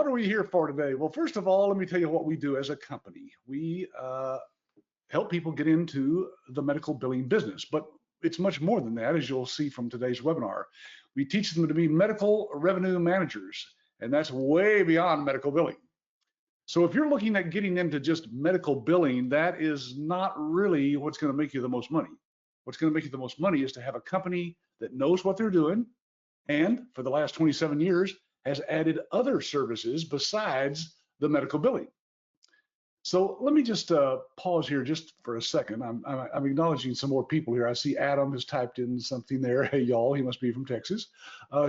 what are we here for today? Well, first of all, let me tell you what we do as a company. We help people get into the medical billing business, but it's much more than that, as you'll see from today's webinar. We teach them to be medical revenue managers, and that's way beyond medical billing. So if you're looking at getting into just medical billing, that is not really what's going to make you the most money. What's going to make you the most money is to have a company that knows what they're doing, and for the last 27 years has added other services besides the medical billing. So let me just pause here just for a second. I'm acknowledging some more people here. I see Adam has typed in something there. Hey, y'all, he must be from Texas.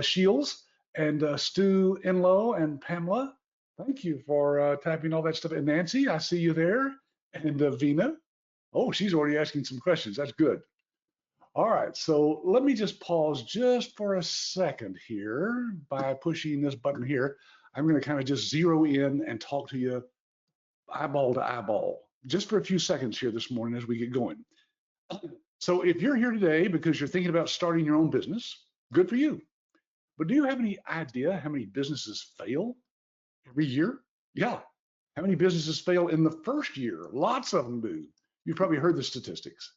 Shields and Stu Inlow and Pamela, thank you for typing all that stuff. And Nancy, I see you there. And Vina, oh, she's already asking some questions. That's good. All right, so let me just pause just for a second here by pushing this button here. I'm going to kind of just zero in and talk to you eyeball to eyeball just for a few seconds here this morning as we get going. So if you're here today because you're thinking about starting your own business, good for you. But do you have any idea how many businesses fail every year? Yeah. How many businesses fail in the first year? Lots of them do. You've probably heard the statistics.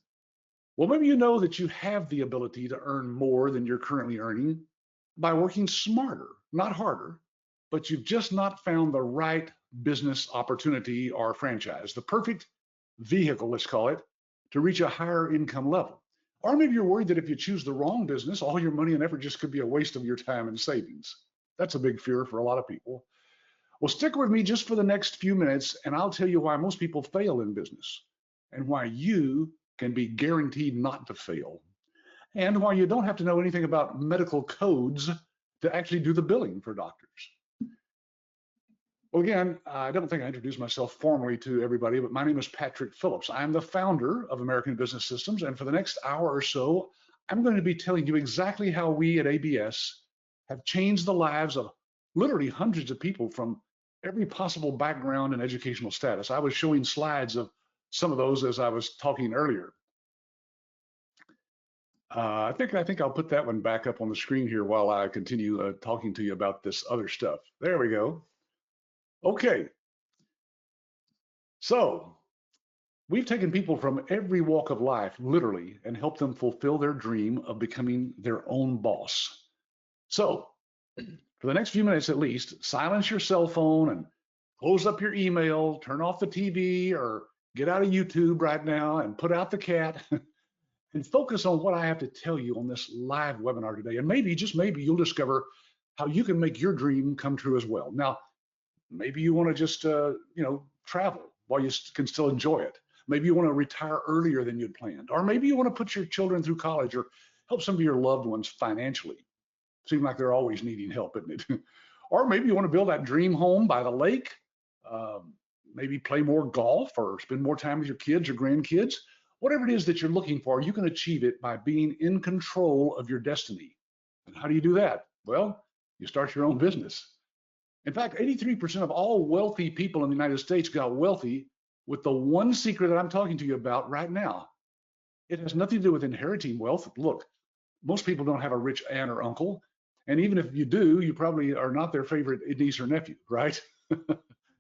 Well, maybe you know that you have the ability to earn more than you're currently earning by working smarter, not harder, but you've just not found the right business opportunity or franchise, the perfect vehicle, let's call it, to reach a higher income level. Or maybe you're worried that if you choose the wrong business, all your money and effort just could be a waste of your time and savings. That's a big fear for a lot of people. Well, stick with me just for the next few minutes, and I'll tell you why most people fail in business and why you can be guaranteed not to fail, and why you don't have to know anything about medical codes to actually do the billing for doctors. Well, again, I don't think I introduced myself formally to everybody, but my name is Patrick Phillips. I'm the founder of American Business Systems, and for the next hour or so, I'm going to be telling you exactly how we at ABS have changed the lives of literally hundreds of people from every possible background and educational status. I was showing slides of some of those as I was talking earlier. I think I'll put that one back up on the screen here while I continue talking to you about this other stuff. There we go. Okay, so we've taken people from every walk of life, literally, and helped them fulfill their dream of becoming their own boss. So for the next few minutes at least, silence your cell phone and close up your email, turn off the TV, or get out of YouTube right now and put out the cat and focus on what I have to tell you on this live webinar today. And maybe, just maybe, you'll discover how you can make your dream come true as well. Now, maybe you want to just, travel while you can still enjoy it. Maybe you want to retire earlier than you'd planned. Or maybe you want to put your children through college or help some of your loved ones financially. Seems like they're always needing help, isn't it? Or maybe you want to build that dream home by the lake, maybe play more golf or spend more time with your kids or grandkids. Whatever it is that you're looking for, you can achieve it by being in control of your destiny. And how do you do that? Well, you start your own business. In fact, 83% of all wealthy people in the United States got wealthy with the one secret that I'm talking to you about right now. It has nothing to do with inheriting wealth. Look, most people don't have a rich aunt or uncle. And even if you do, you probably are not their favorite niece or nephew, right?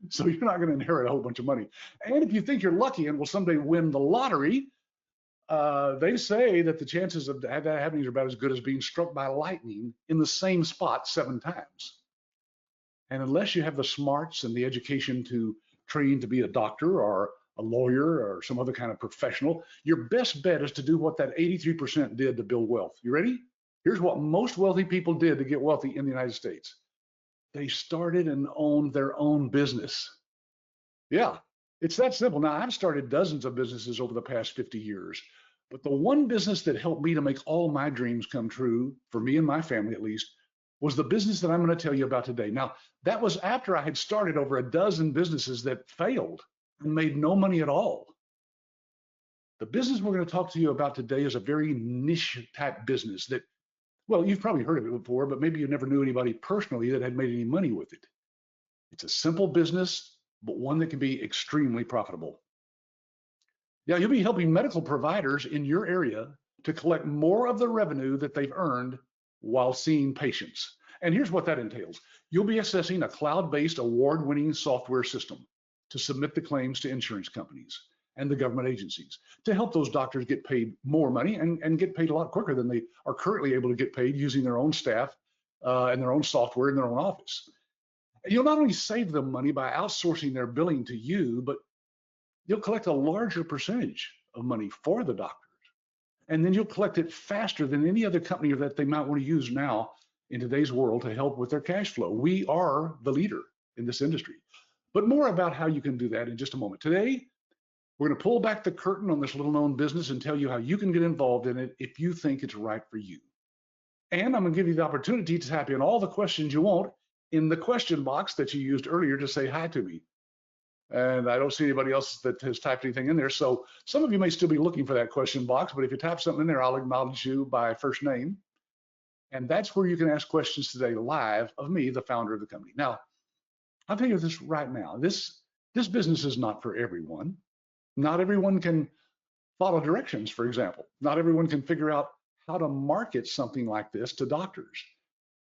So you're not going to inherit a whole bunch of money. And if you think you're lucky and will someday win the lottery, they say that the chances of that happening are about as good as being struck by lightning in the same spot 7 times. And unless you have the smarts and the education to train to be a doctor or a lawyer or some other kind of professional, your best bet is to do what that 83% did to build wealth. You ready? Here's what most wealthy people did to get wealthy in the United States. They started and owned their own business. Yeah, it's that simple. Now, I've started dozens of businesses over the past 50 years, but the one business that helped me to make all my dreams come true, for me and my family at least, was the business that I'm going to tell you about today. Now, that was after I had started over a dozen businesses that failed and made no money at all. The business we're going to talk to you about today is a very niche type business that, well, you've probably heard of it before, but maybe you never knew anybody personally that had made any money with it. It's a simple business, but one that can be extremely profitable. Now, you'll be helping medical providers in your area to collect more of the revenue that they've earned while seeing patients. And here's what that entails. You'll be accessing a cloud-based award-winning software system to submit the claims to insurance companies and the government agencies to help those doctors get paid more money and get paid a lot quicker than they are currently able to get paid using their own staff and their own software in their own office. You'll not only save them money by outsourcing their billing to you, but you'll collect a larger percentage of money for the doctors. And then you'll collect it faster than any other company that they might want to use now in today's world to help with their cash flow. We are the leader in this industry. But more about how you can do that in just a moment. Today, we're going to pull back the curtain on this little known business and tell you how you can get involved in it if you think it's right for you. And I'm going to give you the opportunity to type in all the questions you want in the question box that you used earlier to say hi to me. And I don't see anybody else that has typed anything in there. So some of you may still be looking for that question box, but if you type something in there, I'll acknowledge you by first name. And that's where you can ask questions today live of me, the founder of the company. Now, I'll tell you this right now. This business is not for everyone. Not everyone can follow directions, for example. Not everyone can figure out how to market something like this to doctors.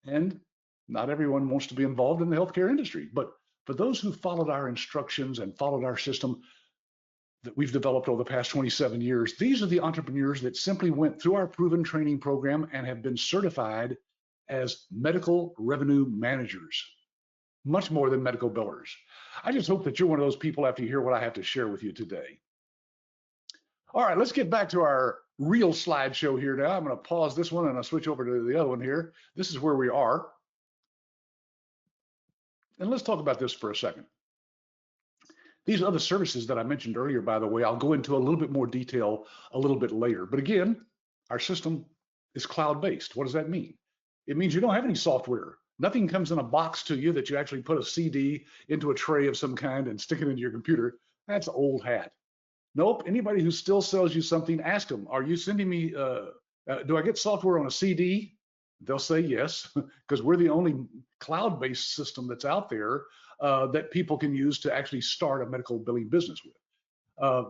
And not everyone wants to be involved in the healthcare industry. But for those who followed our instructions and followed our system that we've developed over the past 27 years, these are the entrepreneurs that simply went through our proven training program and have been certified as medical revenue managers, much more than medical billers. I just hope that you're one of those people after you hear what I have to share with you today. All right, let's get back to our real slideshow here now. I'm going to pause this one and I'll switch over to the other one here. This is where we are. And let's talk about this for a second. These other services that I mentioned earlier, by the way, I'll go into a little bit more detail a little bit later. But again, our system is cloud-based. What does that mean? It means you don't have any software. Nothing comes in a box to you that you actually put a CD into a tray of some kind and stick it into your computer. That's old hat. Nope, anybody who still sells you something, ask them, are you sending me, do I get software on a CD? They'll say yes, because we're the only cloud-based system that's out there that people can use to actually start a medical billing business with.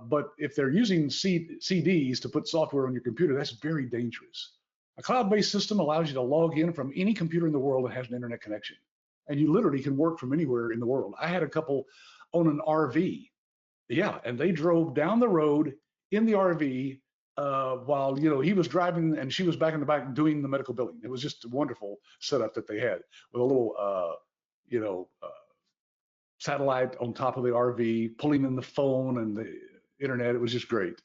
But if they're using CDs to put software on your computer, that's very dangerous. A cloud-based system allows you to log in from any computer in the world that has an internet connection. And you literally can work from anywhere in the world. I had a couple own an RV. Yeah, and they drove down the road in the RV while he was driving and she was back in the back doing the medical billing. It was just a wonderful setup that they had with a little satellite on top of the RV, pulling in the phone and the internet. It was just great.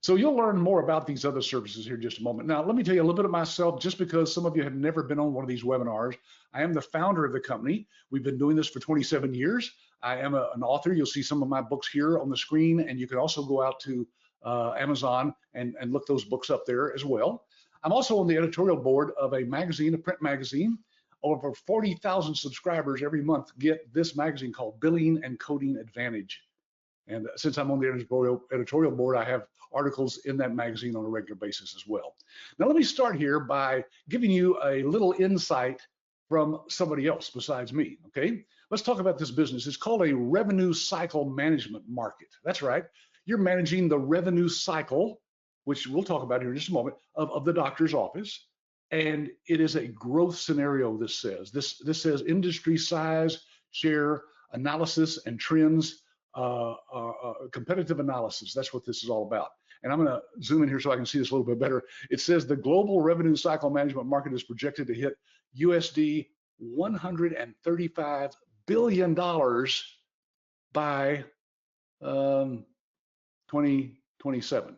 So you'll learn more about these other services here in just a moment. Now, let me tell you a little bit of myself, just because some of you have never been on one of these webinars. I am the founder of the company. We've been doing this for 27 years. I am an author. You'll see some of my books here on the screen, and you can also go out to Amazon and look those books up there as well. I'm also on the editorial board of a magazine, a print magazine. Over 40,000 subscribers every month get this magazine called Billing and Coding Advantage. And since I'm on the editorial board, I have articles in that magazine on a regular basis as well. Now, let me start here by giving you a little insight from somebody else besides me, okay? Let's talk about this business. It's called a revenue cycle management market. That's right. You're managing the revenue cycle, which we'll talk about here in just a moment, of the doctor's office. And it is a growth scenario, this says. This says industry size, share, analysis, and trends, competitive analysis. That's what this is all about. And I'm going to zoom in here so I can see this a little bit better. It says the global revenue cycle management market is projected to hit USD $135 billion by 2027.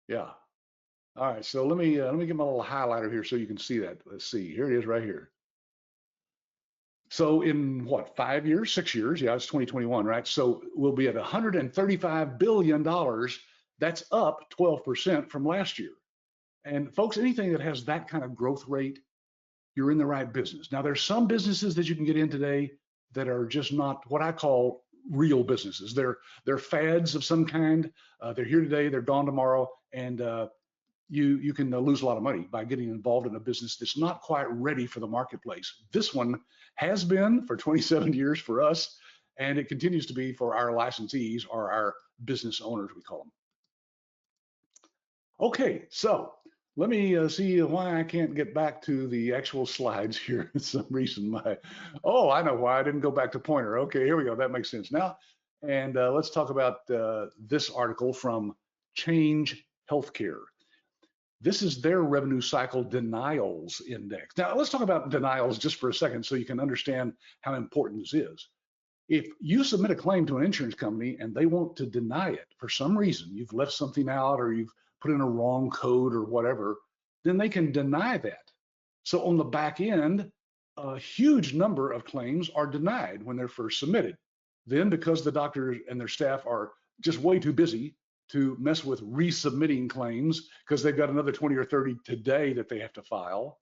Yeah. All right. So let me get my little highlighter here so you can see that. Let's see. Here it is right here. So in what, 5 years, 6 years? Yeah, it's 2021, right? So we'll be at $135 billion. That's up 12% from last year. And folks, anything that has that kind of growth rate, you're in the right business. Now, there's some businesses that you can get in today that are just not what I call real businesses. They're fads of some kind. They're here today, they're gone tomorrow, and you can lose a lot of money by getting involved in a business that's not quite ready for the marketplace. This one has been for 27 years for us, and it continues to be for our licensees or our business owners, we call them. Okay, so Let me see why I can't get back to the actual slides here. For some reason, oh, I know why I didn't go back to Pointer. Okay, here we go. That makes sense now. And let's talk about this article from Change Healthcare. This is their revenue cycle denials index. Now, let's talk about denials just for a second so you can understand how important this is. If you submit a claim to an insurance company and they want to deny it for some reason, you've left something out or you've put in a wrong code or whatever, then they can deny that. So on the back end, a huge number of claims are denied when they're first submitted. Then because the doctors and their staff are just way too busy to mess with resubmitting claims because they've got another 20 or 30 today that they have to file,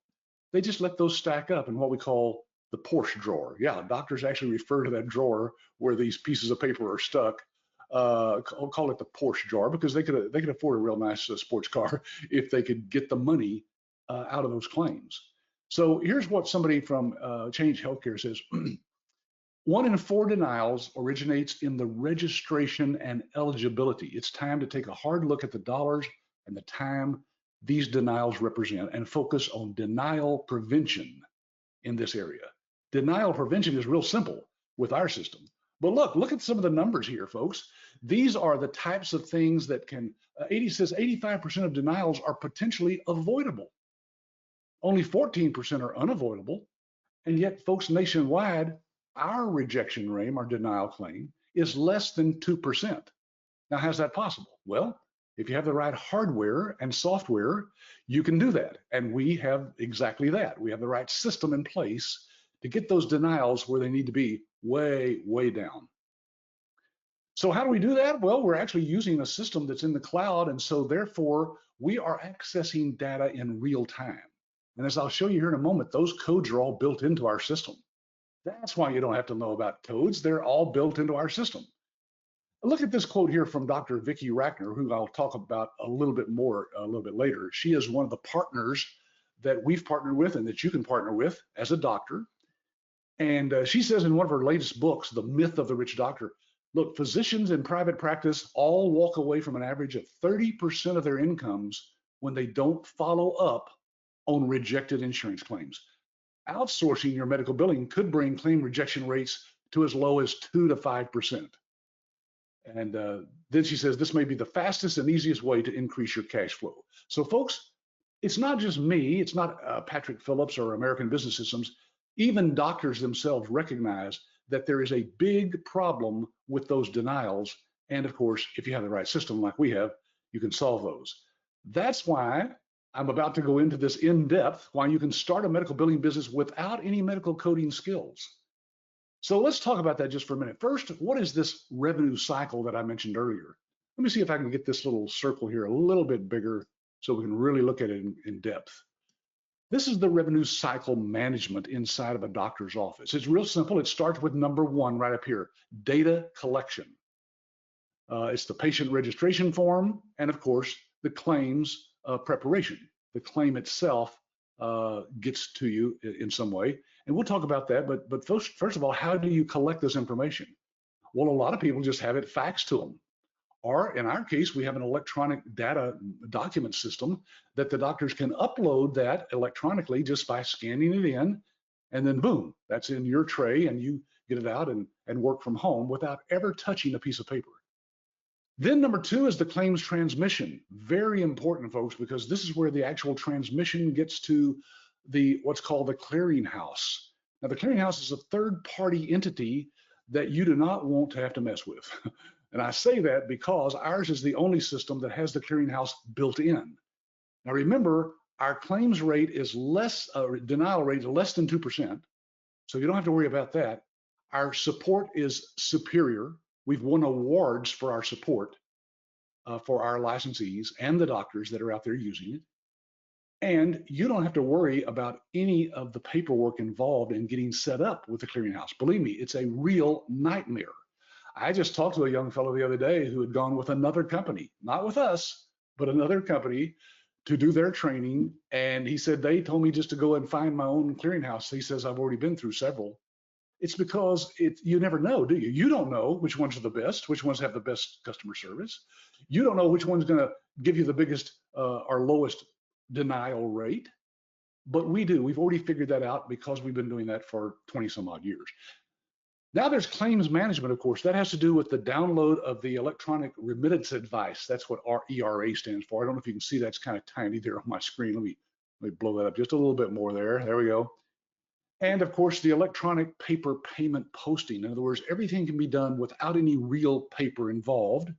they just let those stack up in what we call the Porsche drawer. Yeah, doctors actually refer to that drawer where these pieces of paper are stuck. Call it the Porsche drawer because they could afford a real nice sports car if they could get the money out of those claims. So here's what somebody from Change Healthcare says. 1 in 4 denials originates in the registration and eligibility. It's time to take a hard look at the dollars and the time these denials represent and focus on denial prevention in this area. Denial prevention is real simple with our system. But look at some of the numbers here, folks. These are the types of things that can, 85% of denials are potentially avoidable. Only 14% are unavoidable. And yet, folks, nationwide, our rejection rate, our denial claim, is less than 2%. Now, how's that possible? Well, if you have the right hardware and software, you can do that. And we have exactly that. We have the right system in place to get those denials where they need to be, way, way down. So how do we do that? Well, we're actually using a system that's in the cloud. And so therefore, we are accessing data in real time. And as I'll show you here in a moment, those codes are all built into our system. That's why you don't have to know about codes. They're all built into our system. Look at this quote here from Dr. Vicki Rackner, who I'll talk about a little bit more a little bit later. She is one of the partners that we've partnered with and that you can partner with as a doctor. And she says in one of her latest books, The Myth of the Rich Doctor, look, physicians in private practice all walk away from an average of 30% of their incomes when they don't follow up on rejected insurance claims. Outsourcing your medical billing could bring claim rejection rates to as low as 2 to 5%. And then she says, this may be the fastest and easiest way to increase your cash flow. So folks, it's not just me, it's not Patrick Phillips or American Business Systems. Even doctors themselves recognize that there is a big problem with those denials. And of course, if you have the right system like we have, you can solve those. That's why I'm about to go into this in depth, why you can start a medical billing business without any medical coding skills. So let's talk about that just for a minute. First, what is this revenue cycle that I mentioned earlier? Let me see if I can get this little circle here a little bit bigger so we can really look at it in depth. This is the revenue cycle management inside of a doctor's office. It's real simple. It starts with number 1 right up here, data collection. It's the patient registration form and, of course, the claims preparation. The claim itself gets to you in some way. And we'll talk about that. But first of all, how do you collect this information? Well, a lot of people just have it faxed to them. Or in our case, we have an electronic data document system that the doctors can upload that electronically just by scanning it in. And then boom, that's in your tray and you get it out and work from home without ever touching a piece of paper. Then number 2 is the claims transmission. Very important, folks, because this is where the actual transmission gets to what's called the clearinghouse. Now, the clearinghouse is a third-party entity that you do not want to have to mess with. And I say that because ours is the only system that has the clearinghouse built in. Now, remember, our claims rate is denial rate is less than 2%, so you don't have to worry about that. Our support is superior. We've won awards for our support for our licensees and the doctors that are out there using it. And you don't have to worry about any of the paperwork involved in getting set up with the clearinghouse. Believe me, it's a real nightmare. I just talked to a young fellow the other day who had gone with another company, not with us, but another company to do their training. And he said, they told me just to go and find my own clearinghouse. He says, I've already been through several. It's because you never know, do you? You don't know which ones are the best, which ones have the best customer service. You don't know which one's going to give you the biggest or lowest denial rate, but we do. We've already figured that out because we've been doing that for 20 some odd years. Now there's claims management, of course. That has to do with the download of the electronic remittance advice. That's what our ERA stands for. I don't know if you can see that's kind of tiny there on my screen. Let me blow that up just a little bit more there. There we go. And of course, the electronic paper payment posting. In other words, everything can be done without any real paper involved.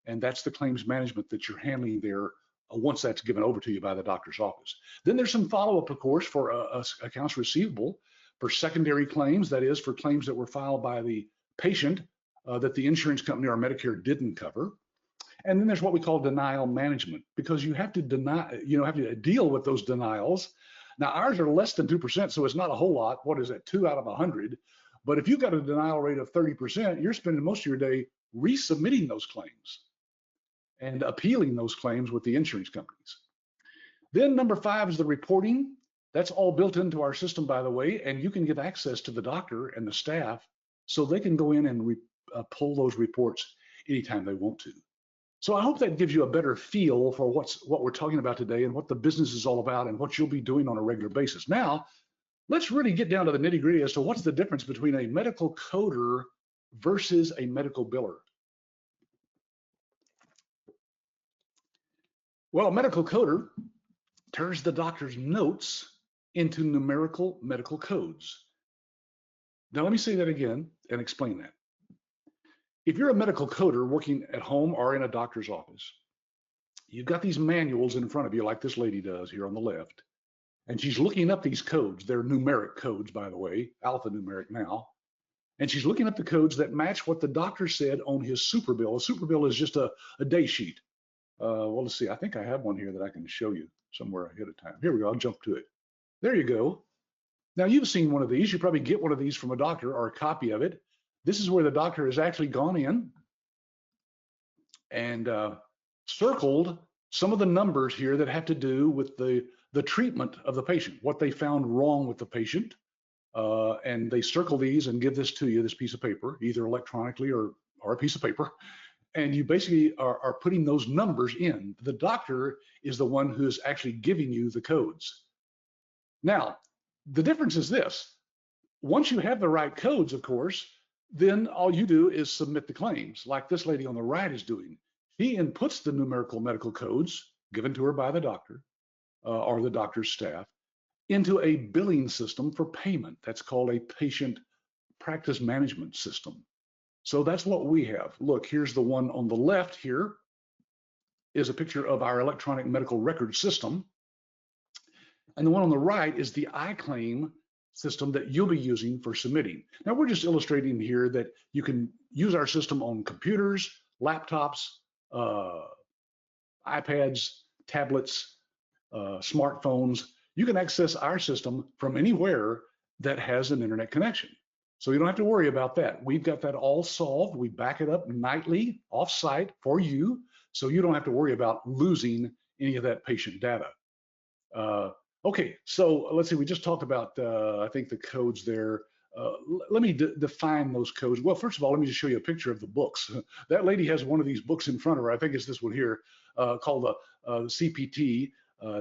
And that's the claims management that you're handling there once that's given over to you by the doctor's office. Then there's some follow-up, of course, for accounts receivable, for secondary claims, that is, for claims that were filed by the patient that the insurance company or Medicare didn't cover. And then there's what we call denial management, because you have to have to deal with those denials. Now, ours are less than 2%, so it's not a whole lot. What is it, 2 out of 100? But if you've got a denial rate of 30%, you're spending most of your day resubmitting those claims and appealing those claims with the insurance companies. Then number 5 is the reporting. That's all built into our system, by the way, and you can get access to the doctor and the staff so they can go in and pull those reports anytime they want to. So I hope that gives you a better feel for what we're talking about today and what the business is all about and what you'll be doing on a regular basis. Now, let's really get down to the nitty-gritty as to what's the difference between a medical coder versus a medical biller. Well, a medical coder turns the doctor's notes into numerical medical codes. Now, let me say that again and explain that. If you're a medical coder working at home or in a doctor's office, you've got these manuals in front of you like this lady does here on the left, and she's looking up these codes. They're numeric codes, by the way, alphanumeric now. And she's looking up the codes that match what the doctor said on his super bill. A super bill is just a day sheet. Well, let's see. I think I have one here that I can show you somewhere ahead of time. Here we go. I'll jump to it. There you go. Now, you've seen one of these. You probably get one of these from a doctor or a copy of it. This is where the doctor has actually gone in and circled some of the numbers here that have to do with the treatment of the patient, what they found wrong with the patient. And they circle these and give this to you, this piece of paper, either electronically or a piece of paper. And you basically are putting those numbers in. The doctor is the one who is actually giving you the codes. Now, the difference is this. Once you have the right codes, of course, then all you do is submit the claims, like this lady on the right is doing. She inputs the numerical medical codes given to her by the doctor or the doctor's staff into a billing system for payment. That's called a patient practice management system. So that's what we have. Look, here's the one on the left here is a picture of our electronic medical record system. And the one on the right is the iClaim system that you'll be using for submitting. Now, we're just illustrating here that you can use our system on computers, laptops, iPads, tablets, smartphones. You can access our system from anywhere that has an internet connection. So you don't have to worry about that. We've got that all solved. We back it up nightly off-site for you, so you don't have to worry about losing any of that patient data. Okay, so let's see, we just talked about, I think, the codes there. Let me define those codes. Well, first of all, let me just show you a picture of the books. That lady has one of these books in front of her. I think it's this one here called the CPT.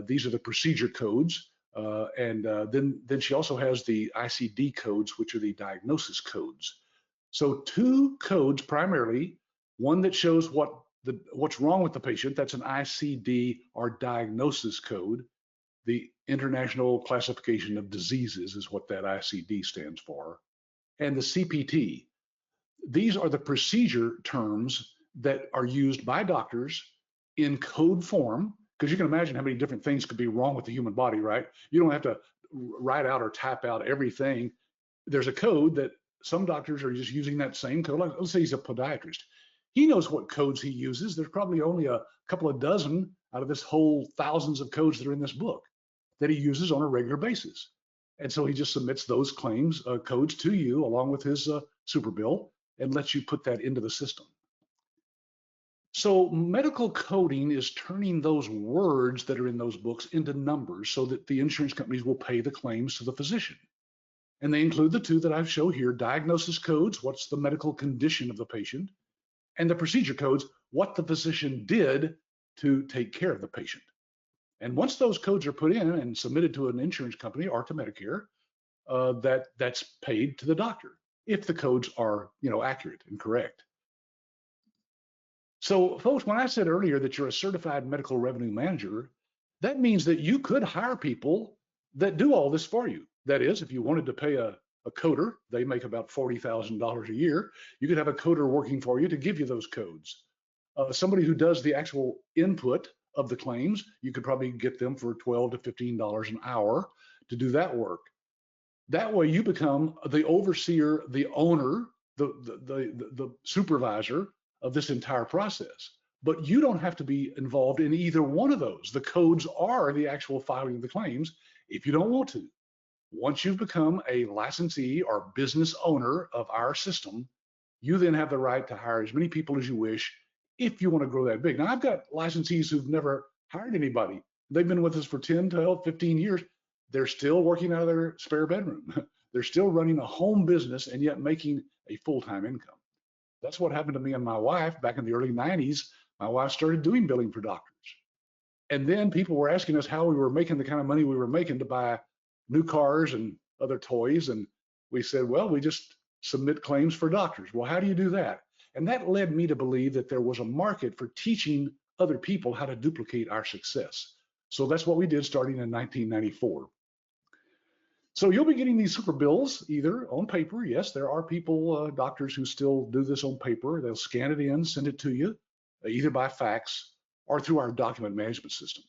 These are the procedure codes. And then she also has the ICD codes, which are the diagnosis codes. So 2 codes primarily, one that shows what's wrong with the patient. That's an ICD or diagnosis code. The International Classification of Diseases is what that ICD stands for. And the CPT. These are the procedure terms that are used by doctors in code form, because you can imagine how many different things could be wrong with the human body, right? You don't have to write out or type out everything. There's a code that some doctors are just using that same code. Like, let's say he's a podiatrist. He knows what codes he uses. There's probably only a couple of dozen out of this whole thousands of codes that are in this book that he uses on a regular basis. And so he just submits those claims, codes to you along with his super bill and lets you put that into the system. So medical coding is turning those words that are in those books into numbers so that the insurance companies will pay the claims to the physician. And they include the 2 that I've shown here, diagnosis codes, what's the medical condition of the patient, and the procedure codes, what the physician did to take care of the patient. And once those codes are put in and submitted to an insurance company or to Medicare, that's paid to the doctor if the codes are, accurate and correct. So, folks, when I said earlier that you're a certified medical revenue manager, that means that you could hire people that do all this for you. That is, if you wanted to pay a coder, they make about $40,000 a year. You could have a coder working for you to give you those codes. Somebody who does the actual input of the claims, you could probably get them for $12 to $15 an hour to do that work. That way you become the overseer, the owner, the supervisor of this entire process. But you don't have to be involved in either one of those. The codes are the actual filing of the claims if you don't want to. Once you've become a licensee or business owner of our system, you then have the right to hire as many people as you wish if you want to grow that big. Now, I've got licensees who've never hired anybody. They've been with us for 10, 12, 15 years. They're still working out of their spare bedroom. They're still running a home business and yet making a full-time income. That's what happened to me and my wife back in the early 90s. My wife started doing billing for doctors. And then people were asking us how we were making the kind of money we were making to buy new cars and other toys. And we said, well, we just submit claims for doctors. Well, how do you do that? And that led me to believe that there was a market for teaching other people how to duplicate our success. So that's what we did starting in 1994. So you'll be getting these super bills either on paper. Yes, there are people, doctors who still do this on paper. They'll scan it in, send it to you, either by fax or through our document management system.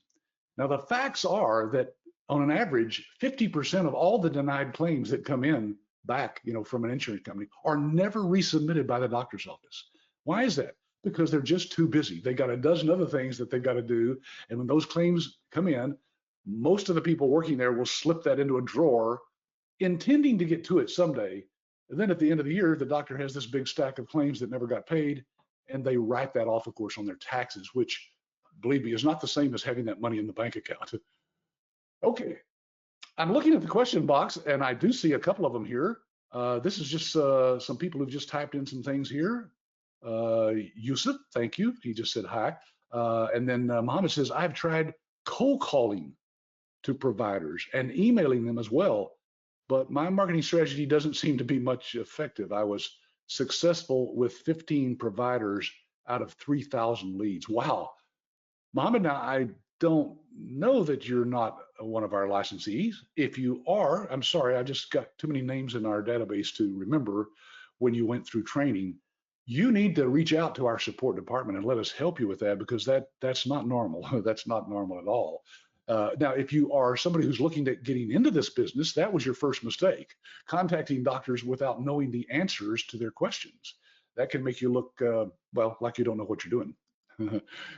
Now, the facts are that on an average, 50% of all the denied claims that come in back, from an insurance company are never resubmitted by the doctor's office. Why is that? Because they're just too busy. They got a dozen other things that they've got to do. And when those claims come in, most of the people working there will slip that into a drawer, intending to get to it someday. And then at the end of the year, the doctor has this big stack of claims that never got paid, and they write that off, of course, on their taxes, which, believe me, is not the same as having that money in the bank account. Okay, I'm looking at the question box, and I do see a couple of them here. This is just some people who've just typed in some things here. Yusuf, thank you. He just said hi. And then Mohammed says, I've tried cold calling to providers and emailing them as well, but my marketing strategy doesn't seem to be much effective. I was successful with 15 providers out of 3,000 leads. Wow. Mohammed, now I don't know that you're not one of our licensees. If you are, I'm sorry, I just got too many names in our database to remember when you went through training. You need to reach out to our support department and let us help you with that, because that's not normal. That's not normal at all. Now, if you are somebody who's looking at getting into this business, that was your first mistake, contacting doctors without knowing the answers to their questions. That can make you look, well, like you don't know what you're doing.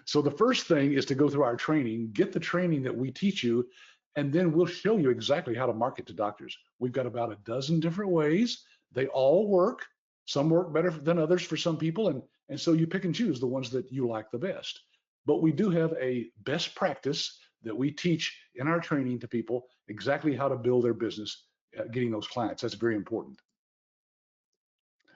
So the first thing is to go through our training, get the training that we teach you, and then we'll show you exactly how to market to doctors. We've got about a dozen different ways. They all work. Some work better than others for some people, and so you pick and choose the ones that you like the best. But we do have a best practice that we teach in our training to people exactly how to build their business, getting those clients. That's very important.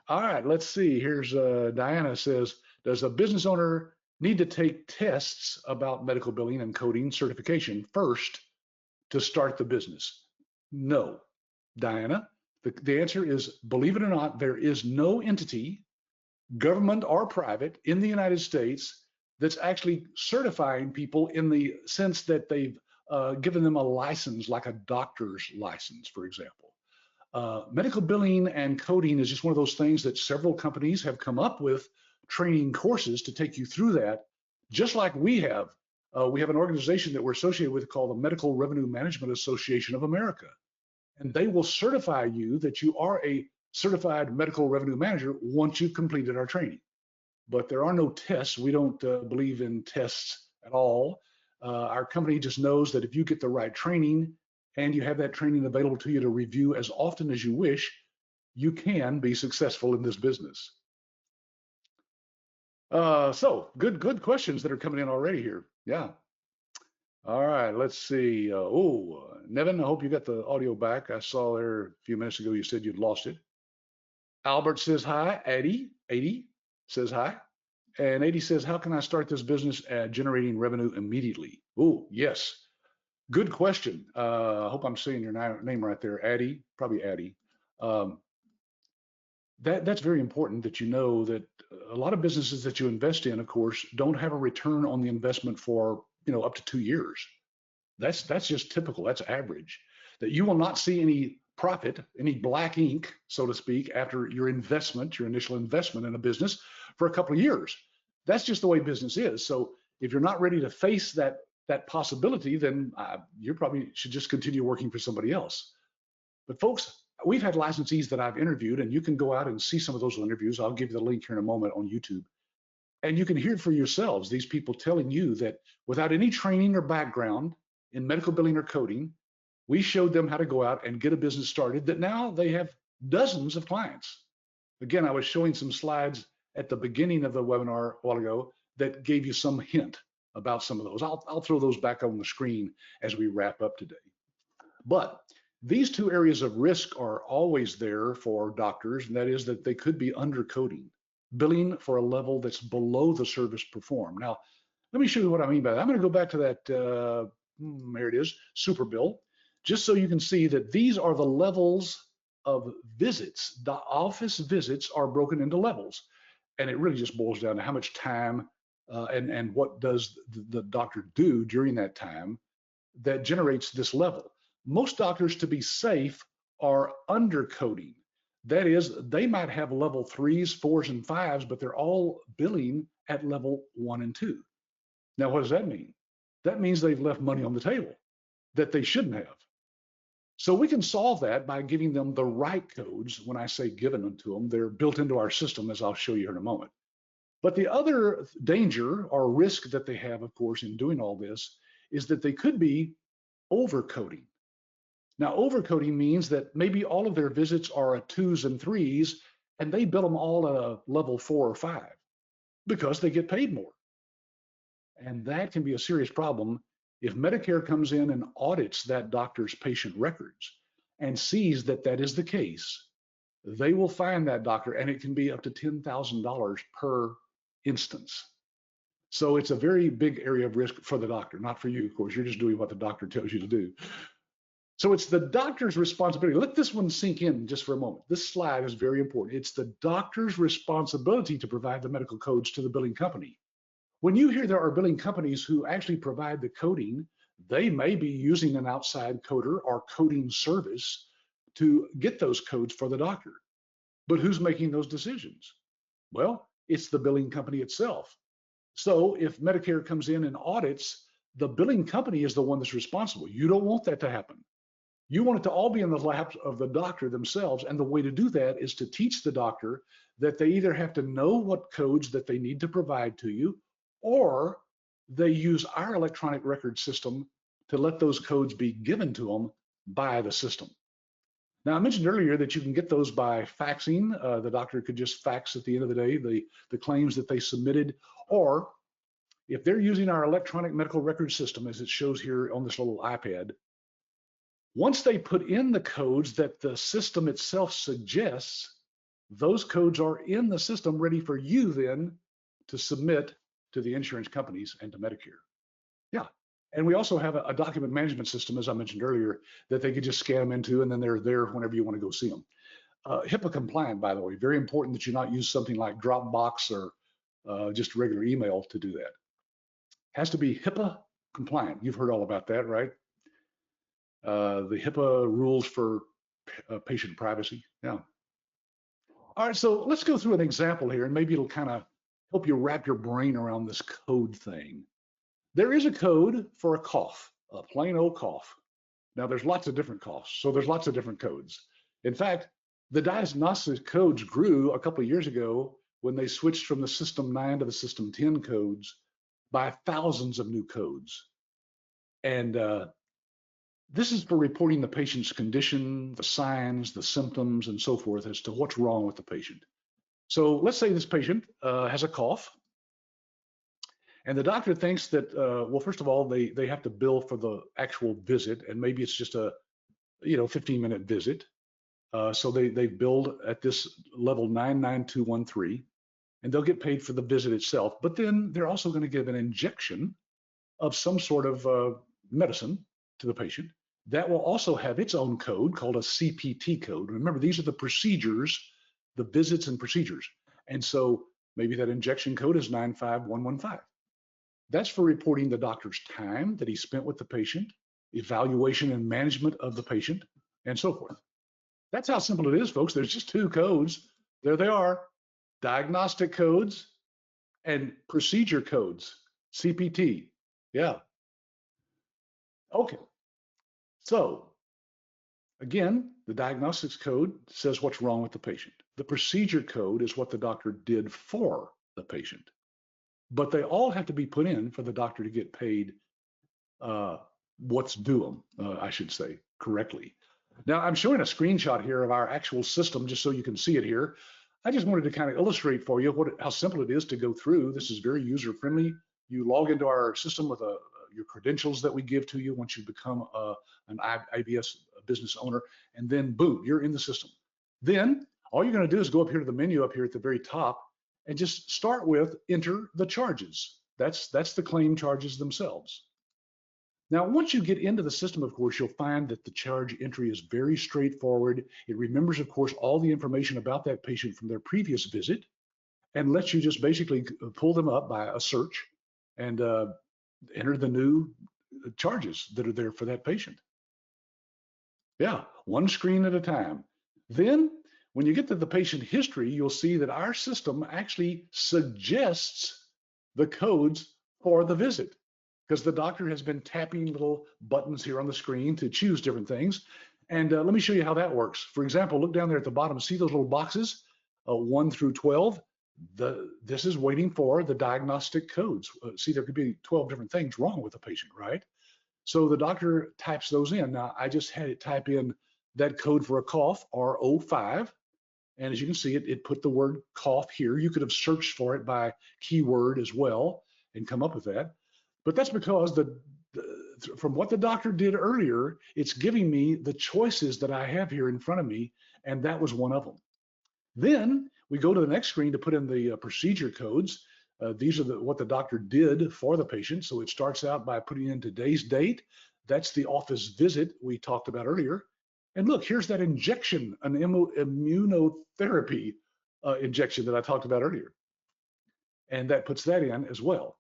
All right, let's see. Here's Diana says, does a business owner need to take tests about medical billing and coding certification first to start the business? No, Diana. The answer is, believe it or not, there is no entity, government or private, in the United States that's actually certifying people in the sense that they've given them a license, like a doctor's license, for example. Medical billing and coding is just one of those things that several companies have come up with training courses to take you through that, just like we have. We have an organization that we're associated with called the Medical Revenue Management Association of America. And they will certify you that you are a certified medical revenue manager once you've completed our training. But there are no tests. We don't believe in tests at all. Our company just knows that if you get the right training and you have that training available to you to review as often as you wish, you can be successful in this business. So good questions that are coming in already here. Yeah. All right, let's see. Nevin, I hope you got the audio back. I saw there a few minutes ago you said you'd lost it. Albert says hi. 80 says hi. And 80 says, how can I start this business at generating revenue immediately? Oh, yes. Good question. I hope I'm saying your name right there, Addie, probably Addie. Um, that's very important that you know that a lot of businesses that you invest in, of course, don't have a return on the investment for, up to 2 years. That's just typical. That's average. That you will not see any profit, any black ink, so to speak, after your investment, your initial investment in a business for a couple of years. That's just the way business is. So if you're not ready to face that possibility, then you probably should just continue working for somebody else. But folks, we've had licensees that I've interviewed, and you can go out and see some of those interviews. I'll give you the link here in a moment on YouTube. And you can hear for yourselves these people telling you that without any training or background in medical billing or coding, we showed them how to go out and get a business started that now they have dozens of clients. Again, I was showing some slides at the beginning of the webinar a while ago that gave you some hint about some of those. I'll throw those back on the screen as we wrap up today. But these two areas of risk are always there for doctors, and that is that they could be undercoding, billing for a level that's below the service performed. Now, let me show you what I mean by that. I'm going to go back to that, there it is, super bill, just so you can see that these are the levels of visits. The office visits are broken into levels, and it really just boils down to how much time and what does the doctor do during that time that generates this level. Most doctors, to be safe, are undercoding. That is, they might have level 3s, 4s, and 5s, but they're all billing at level 1 and 2. Now, what does that mean? That means they've left money on the table that they shouldn't have. So we can solve that by giving them the right codes. When I say given them to them, they're built into our system, as I'll show you in a moment. But the other danger or risk that they have, of course, in doing all this is that they could be overcoding. Now, overcoding means that maybe all of their visits are at 2s and 3s, and they bill them all at a level 4 or 5 because they get paid more. And that can be a serious problem if Medicare comes in and audits that doctor's patient records and sees that that is the case. They will fine that doctor, and it can be up to $10,000 per instance. So it's a very big area of risk for the doctor, not for you, of course. You're just doing what the doctor tells you to do. So it's the doctor's responsibility. Let this one sink in just for a moment. This slide is very important. It's the doctor's responsibility to provide the medical codes to the billing company. When you hear there are billing companies who actually provide the coding, they may be using an outside coder or coding service to get those codes for the doctor. But who's making those decisions? Well, it's the billing company itself. So if Medicare comes in and audits, the billing company is the one that's responsible. You don't want that to happen. You want it to all be in the laps of the doctor themselves. And the way to do that is to teach the doctor that they either have to know what codes that they need to provide to you, or they use our electronic record system to let those codes be given to them by the system. Now, I mentioned earlier that you can get those by faxing. The doctor could just fax at the end of the day the claims that they submitted, or if they're using our electronic medical record system, as it shows here on this little iPad, once they put in the codes that the system itself suggests, those codes are in the system ready for you then to submit to the insurance companies and to Medicare. Yeah. And we also have a document management system, as I mentioned earlier, that they could just scan them into, and then they're there whenever you want to go see them. HIPAA compliant, by the way, very important that you not use something like Dropbox or just regular email to do that. Has to be HIPAA compliant. You've heard all about that, right? The HIPAA rules for patient privacy. Yeah. All right, so let's go through an example here, and maybe it'll kind of help you wrap your brain around this code thing. There is a code for a cough, a plain old cough. Now, there's lots of different coughs, so there's lots of different codes. In fact, the diagnostic codes grew a couple of years ago when they switched from the System 9 to the System 10 codes by thousands of new codes. And this is for reporting the patient's condition, the signs, the symptoms, and so forth as to what's wrong with the patient. So let's say this patient has a cough, and the doctor thinks that, well, first of all, they have to bill for the actual visit, and maybe it's just a 15-minute visit. So they billed at this level 99213, and they'll get paid for the visit itself. But then they're also going to give an injection of some sort of medicine to the patient. That will also have its own code called a CPT code. Remember, these are the procedures, the visits and procedures. And so maybe that injection code is 95115. That's for reporting the doctor's time that he spent with the patient, evaluation and management of the patient, and so forth. That's how simple it is, folks. There's just two codes. There they are, diagnostic codes and procedure codes, CPT. Yeah. Okay. So again, the diagnostics code says what's wrong with the patient. The procedure code is what the doctor did for the patient. But they all have to be put in for the doctor to get paid what's due them, I should say, correctly. Now, I'm showing a screenshot here of our actual system just so you can see it here. I just wanted to kind of illustrate for you how simple it is to go through. This is very user-friendly. You log into our system with your credentials that we give to you once you become an IBS business owner, and then boom, you're in the system. Then all you're going to do is go up here to the menu up here at the very top and just start with enter the charges. That's the claim charges themselves. Now, once you get into the system, of course, you'll find that the charge entry is very straightforward. It remembers, of course, all the information about that patient from their previous visit and lets you just basically pull them up by a search and enter the new charges that are there for that patient. Yeah, one screen at a time. Then when you get to the patient history, you'll see that our system actually suggests the codes for the visit, because the doctor has been tapping little buttons here on the screen to choose different things. And let me show you how that works. For example, look down there at the bottom, see those little boxes, 1 through 12? This is waiting for the diagnostic codes. See, there could be 12 different things wrong with the patient, right? So the doctor types those in. Now, I just had it type in that code for a cough, R05. And as you can see, it put the word cough here. You could have searched for it by keyword as well and come up with that. But that's because from what the doctor did earlier, it's giving me the choices that I have here in front of me, and that was one of them. Then we go to the next screen to put in the procedure codes. These are what the doctor did for the patient. So it starts out by putting in today's date. That's the office visit we talked about earlier. And look, here's that injection, an immunotherapy injection that I talked about earlier. And that puts that in as well.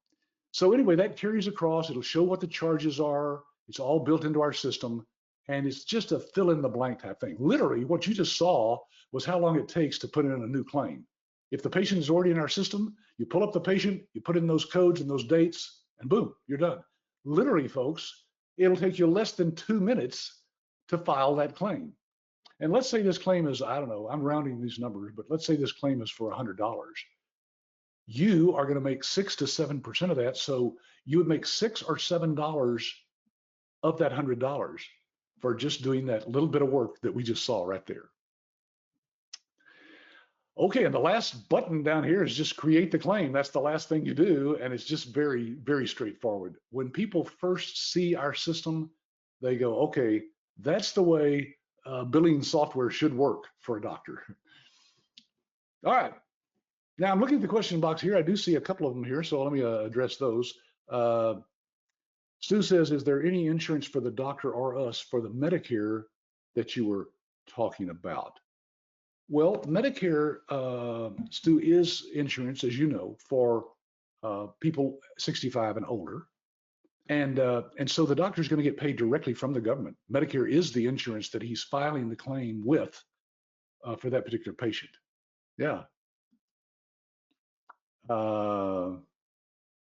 So anyway, that carries across. It'll show what the charges are. It's all built into our system. And it's just a fill in the blank type thing. Literally, what you just saw was how long it takes to put in a new claim. If the patient is already in our system, you pull up the patient, you put in those codes and those dates, and boom, you're done. Literally, folks, it'll take you less than 2 minutes to file that claim. And let's say this claim is, I don't know, I'm rounding these numbers, but let's say this claim is for $100. You are going to make 6 to 7% of that. So you would make $6 or $7 of that $100 for just doing that little bit of work that we just saw right there. Okay, and the last button down here is just create the claim. That's the last thing you do, and it's just very, very straightforward. When people first see our system, they go, okay, that's the way billing software should work for a doctor. All right. Now I'm looking at the question box here. I do see a couple of them here, so let me address those. Stu says, is there any insurance for the doctor or us for the Medicare that you were talking about? Well, Medicare, Stu, is insurance, as you know, for people 65 and older. And so the doctor is going to get paid directly from the government. Medicare is the insurance that he's filing the claim with for that particular patient. Yeah.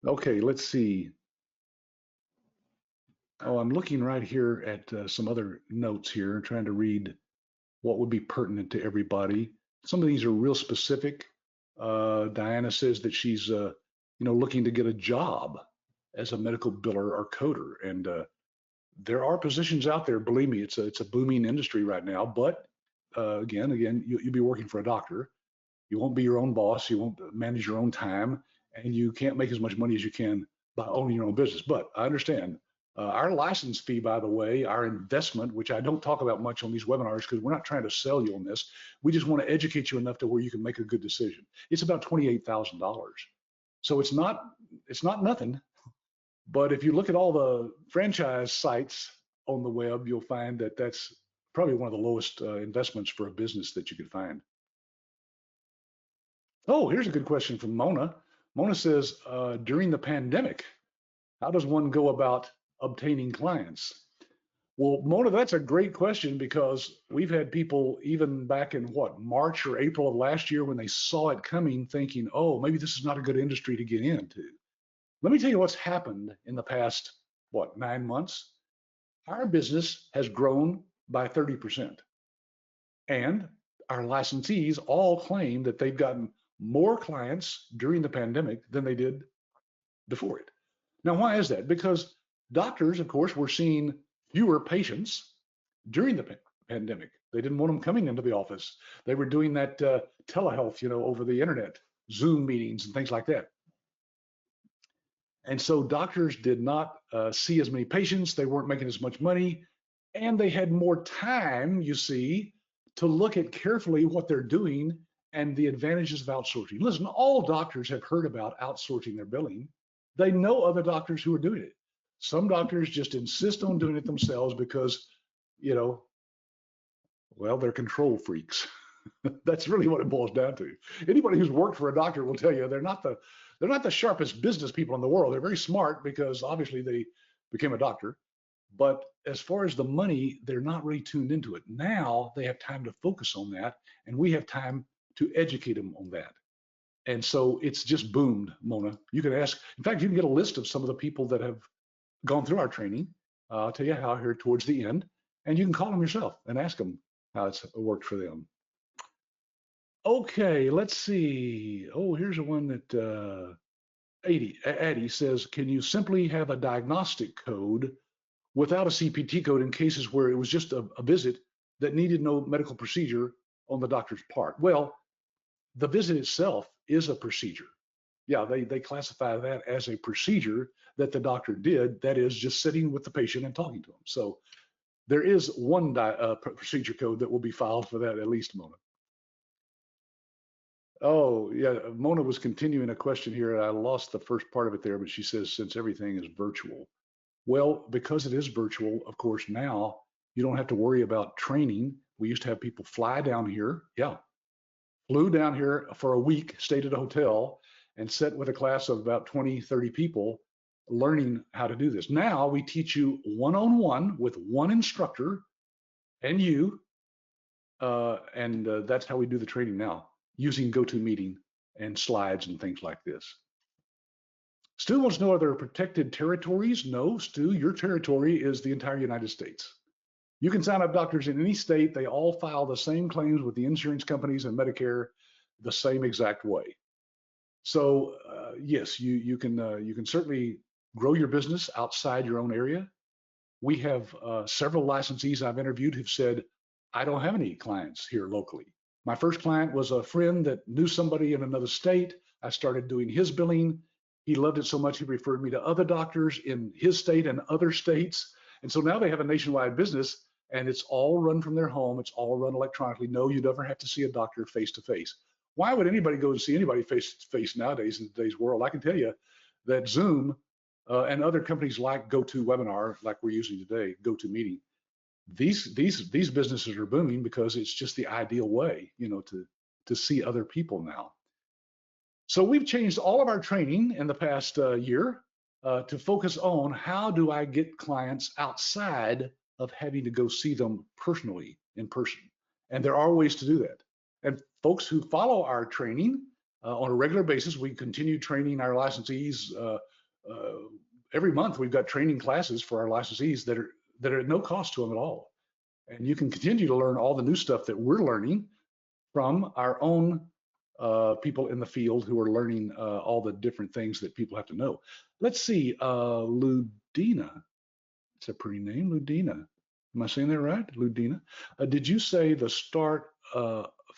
Okay, let's see. Oh, I'm looking right here at some other notes here, trying to read what would be pertinent to everybody. Some of these are real specific. Diana says that she's, looking to get a job as a medical biller or coder, and there are positions out there. Believe me, it's a booming industry right now. But again, you'll be working for a doctor. You won't be your own boss. You won't manage your own time, and you can't make as much money as you can by owning your own business. But I understand. Our license fee, by the way, our investment, which I don't talk about much on these webinars because we're not trying to sell you on this. We just want to educate you enough to where you can make a good decision. It's about $28,000. So it's not nothing. But if you look at all the franchise sites on the web, you'll find that that's probably one of the lowest investments for a business that you could find. Oh, here's a good question from Mona. Mona says, during the pandemic, how does one go about obtaining clients? Well, Mona, that's a great question because we've had people even back in what, March or April of last year when they saw it coming thinking, oh, maybe this is not a good industry to get into. Let me tell you what's happened in the past, what, 9 months? Our business has grown by 30%. And our licensees all claim that they've gotten more clients during the pandemic than they did before it. Now, why is that? Because doctors, of course, were seeing fewer patients during the pandemic. They didn't want them coming into the office. They were doing that telehealth, over the internet, Zoom meetings and things like that. And so doctors did not see as many patients. They weren't making as much money, and they had more time, you see, to look at carefully what they're doing and the advantages of outsourcing. Listen, all doctors have heard about outsourcing their billing. They know other doctors who are doing it. Some doctors just insist on doing it themselves because, well, they're control freaks. That's really what it boils down to. Anybody who's worked for a doctor will tell you they're not the sharpest business people in the world. They're very smart because obviously they became a doctor. But as far as the money, they're not really tuned into it. Now they have time to focus on that, and we have time to educate them on that. And so it's just boomed, Mona. You can ask, in fact, you can get a list of some of the people that have gone through our training. I'll tell you how here towards the end, and you can call them yourself and ask them how it's worked for them. Okay, let's see. Oh, here's a one that Addie says, can you simply have a diagnostic code without a CPT code in cases where it was just a visit that needed no medical procedure on the doctor's part? Well, the visit itself is a procedure. Yeah, they classify that as a procedure that the doctor did, that is just sitting with the patient and talking to them. So there is one procedure code that will be filed for that, at least, Mona. Oh, yeah, Mona was continuing a question here. I lost the first part of it there, but she says, since everything is virtual. Well, because it is virtual, of course, now you don't have to worry about training. We used to have people fly down here. Yeah, flew down here for a week, stayed at a hotel, and sat with a class of about 20, 30 people learning how to do this. Now we teach you one-on-one with one instructor and you, and that's how we do the training now, using GoToMeeting and slides and things like this. Stu wants to know, are there protected territories? No, Stu, your territory is the entire United States. You can sign up doctors in any state. They all file the same claims with the insurance companies and Medicare the same exact way. So yes, you can certainly grow your business outside your own area. We have several licensees I've interviewed who've said, I don't have any clients here locally. My first client was a friend that knew somebody in another state. I started doing his billing. He loved it so much, he referred me to other doctors in his state and other states. And so now they have a nationwide business, and it's all run from their home. It's all run electronically. No, you never have to see a doctor face to face. Why would anybody go and see anybody face to face nowadays in today's world? I can tell you that Zoom and other companies like GoToWebinar, like we're using today, GoToMeeting, these businesses are booming because it's just the ideal way, to see other people now. So we've changed all of our training in the past year to focus on how do I get clients outside of having to go see them personally in person. And there are ways to do that. And folks who follow our training on a regular basis, we continue training our licensees. Every month we've got training classes for our licensees that are at no cost to them at all. And you can continue to learn all the new stuff that we're learning from our own people in the field who are learning all the different things that people have to know. Let's see, Ludina. It's a pretty name, Ludina. Am I saying that right, Ludina? Did you say the start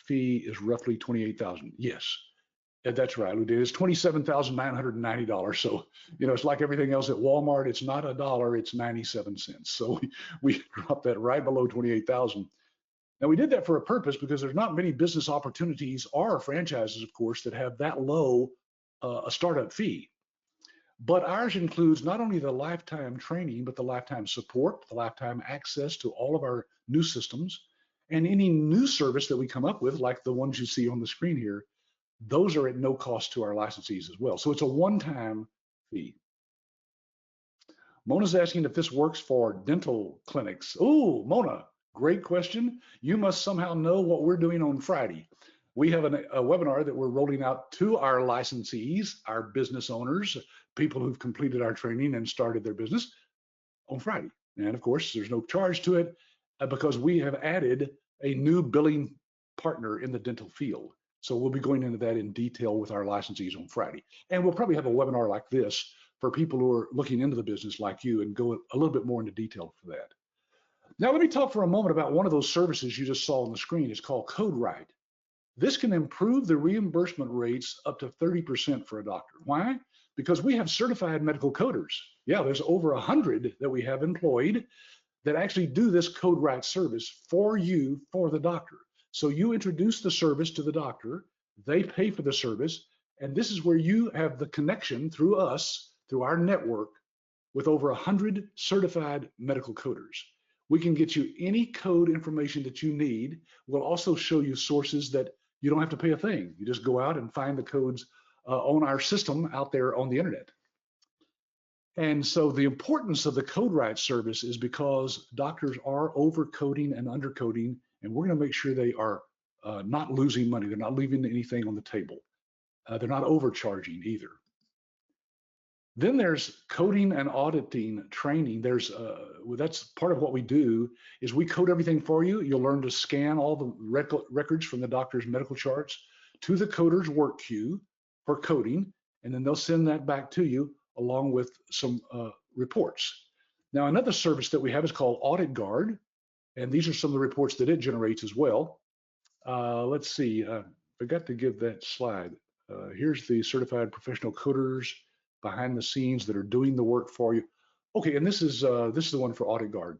fee is roughly $28,000? Yes, that's right, Ludina. It's $27,990. So, it's like everything else at Walmart. It's not $1, it's 97 cents. So we dropped that right below 28,000. Now, we did that for a purpose because there's not many business opportunities or franchises, of course, that have that low a startup fee. But ours includes not only the lifetime training, but the lifetime support, the lifetime access to all of our new systems, and any new service that we come up with, like the ones you see on the screen here. Those are at no cost to our licensees as well. So it's a one-time fee. Mona's asking if this works for dental clinics. Oh, Mona, great question. You must somehow know what we're doing on Friday. We have a webinar that we're rolling out to our licensees, our business owners, people who've completed our training and started their business on Friday. And of course, there's no charge to it because we have added a new billing partner in the dental field. So we'll be going into that in detail with our licensees on Friday. And we'll probably have a webinar like this for people who are looking into the business like you and go a little bit more into detail for that. Now, let me talk for a moment about one of those services you just saw on the screen. It's called CodeWrite. This can improve the reimbursement rates up to 30% for a doctor. Why? Because we have certified medical coders. Yeah, there's over 100 that we have employed that actually do this CodeWrite service for you, for the doctor. So you introduce the service to the doctor, they pay for the service, and this is where you have the connection through us, through our network, with over 100 certified medical coders. We can get you any code information that you need. We'll also show you sources that you don't have to pay a thing. You just go out and find the codes on our system out there on the internet. And so the importance of the CodeWrite service is because doctors are overcoding and undercoding, and we're going to make sure they are not losing money. They're not leaving anything on the table. They're not overcharging either. Then there's coding and auditing training. That's part of what we do is we code everything for you. You'll learn to scan all the records from the doctor's medical charts to the coder's work queue for coding, and then they'll send that back to you along with some reports. Now, another service that we have is called Audit Guard, and these are some of the reports that it generates as well. Let's see, forgot to give that slide. Here's the certified professional coders behind the scenes that are doing the work for you. Okay, and this is the one for Audit Guard.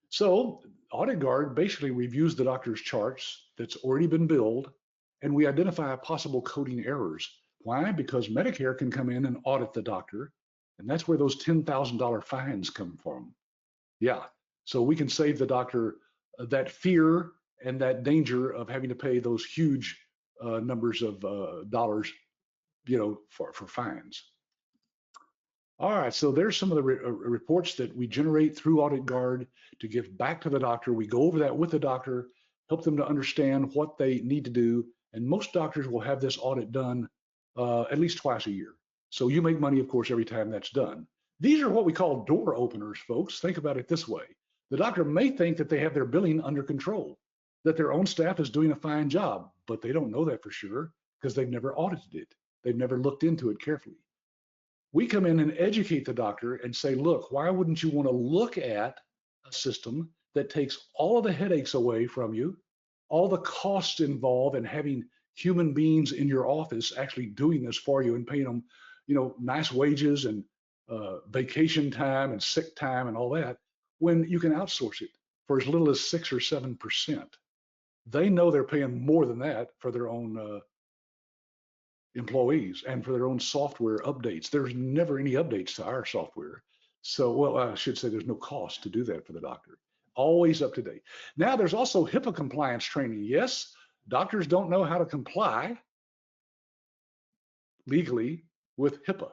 So Audit Guard basically reviews the doctor's charts that's already been billed, and we identify possible coding errors. Why? Because Medicare can come in and audit the doctor, and that's where those $10,000 fines come from. Yeah, so we can save the doctor that fear and that danger of having to pay those huge numbers of dollars, for fines. All right, so there's some of the reports that we generate through Audit Guard to give back to the doctor. We go over that with the doctor, help them to understand what they need to do, and most doctors will have this audit done at least twice a year. So you make money, of course, every time that's done. These are what we call door openers, folks. Think about it this way. The doctor may think that they have their billing under control, that their own staff is doing a fine job, but they don't know that for sure because they've never audited it. They've never looked into it carefully. We come in and educate the doctor and say, look, why wouldn't you want to look at a system that takes all of the headaches away from you, all the costs involved in having human beings in your office actually doing this for you and paying them, nice wages and vacation time and sick time and all that, when you can outsource it for as little as 6 or 7%. They know they're paying more than that for their own employees and for their own software updates. There's never any updates to our software. So, well, I should say there's no cost to do that for the doctor. Always up to date. Now, there's also HIPAA compliance training. Yes, doctors don't know how to comply legally with HIPAA.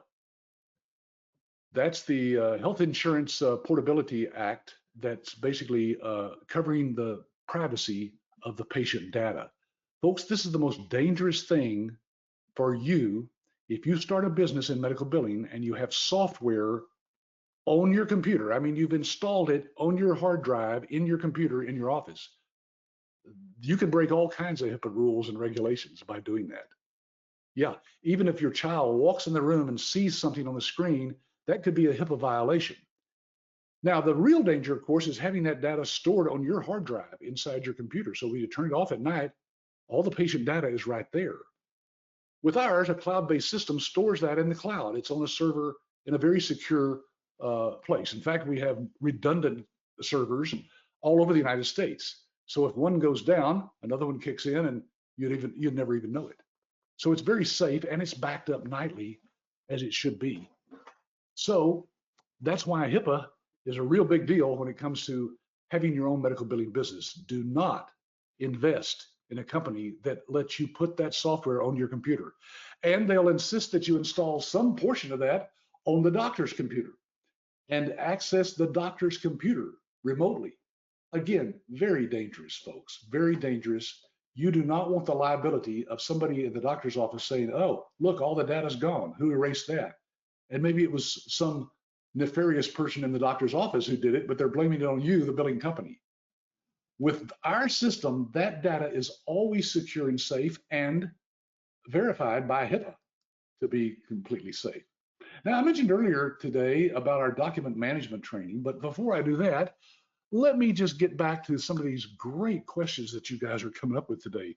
That's the Health Insurance Portability Act that's basically covering the privacy of the patient data. Folks, this is the most dangerous thing for you if you start a business in medical billing and you have software on your computer. I mean, you've installed it on your hard drive in your computer in your office. You can break all kinds of HIPAA rules and regulations by doing that. Yeah, even if your child walks in the room and sees something on the screen, that could be a HIPAA violation. Now, the real danger, of course, is having that data stored on your hard drive inside your computer. So when you turn it off at night, all the patient data is right there. With ours, a cloud-based system stores that in the cloud. It's on a server in a very secure place. In fact, we have redundant servers all over the United States. So if one goes down, another one kicks in, and you'd never even know it. So it's very safe, and it's backed up nightly as it should be. So that's why HIPAA is a real big deal when it comes to having your own medical billing business. Do not invest in a company that lets you put that software on your computer. And they'll insist that you install some portion of that on the doctor's computer and access the doctor's computer remotely. Again, very dangerous, folks, very dangerous. You do not want the liability of somebody in the doctor's office saying, oh, look, all the data's gone. Who erased that? And maybe it was some nefarious person in the doctor's office who did it, but they're blaming it on you, the billing company. With our system, that data is always secure and safe and verified by HIPAA to be completely safe. Now, I mentioned earlier today about our document management training, but before I do that, let me just get back to some of these great questions that you guys are coming up with today.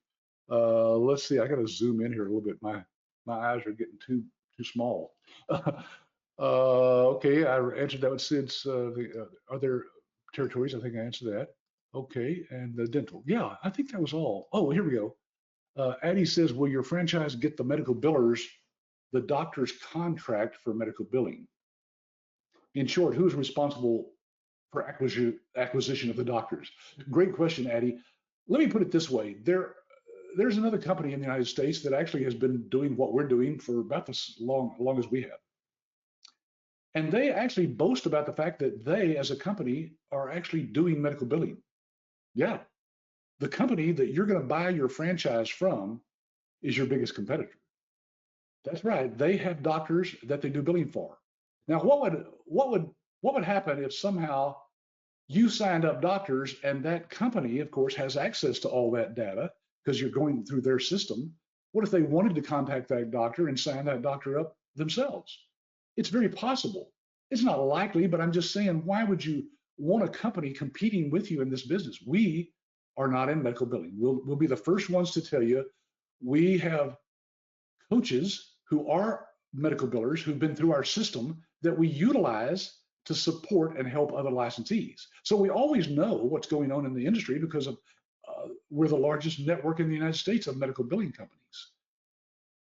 Let's see, I got to zoom in here a little bit. My eyes are getting too small. Okay, I answered that one since are there territories? I think I answered that. Okay, and the dental. Yeah, I think that was all. Oh, here we go. Addie says, will your franchise get the medical billers the doctor's contract for medical billing? In short, who's responsible for acquisition of the doctors? Great question, Addie. Let me put it this way. There's another company in the United States that actually has been doing what we're doing for about as long as we have. And they actually boast about the fact that they, as a company, are actually doing medical billing. Yeah, the company that you're going to buy your franchise from is your biggest competitor. That's right. They have doctors that they do billing for. Now, what would happen if somehow you signed up doctors and that company, of course, has access to all that data because you're going through their system? What if they wanted to contact that doctor and sign that doctor up themselves? It's very possible. It's not likely, but I'm just saying, why would you want a company competing with you in this business? We are not in medical billing. We'll be the first ones to tell you we have coaches who are medical billers who've been through our system that we utilize to support and help other licensees. So we always know what's going on in the industry because of we're the largest network in the United States of medical billing companies.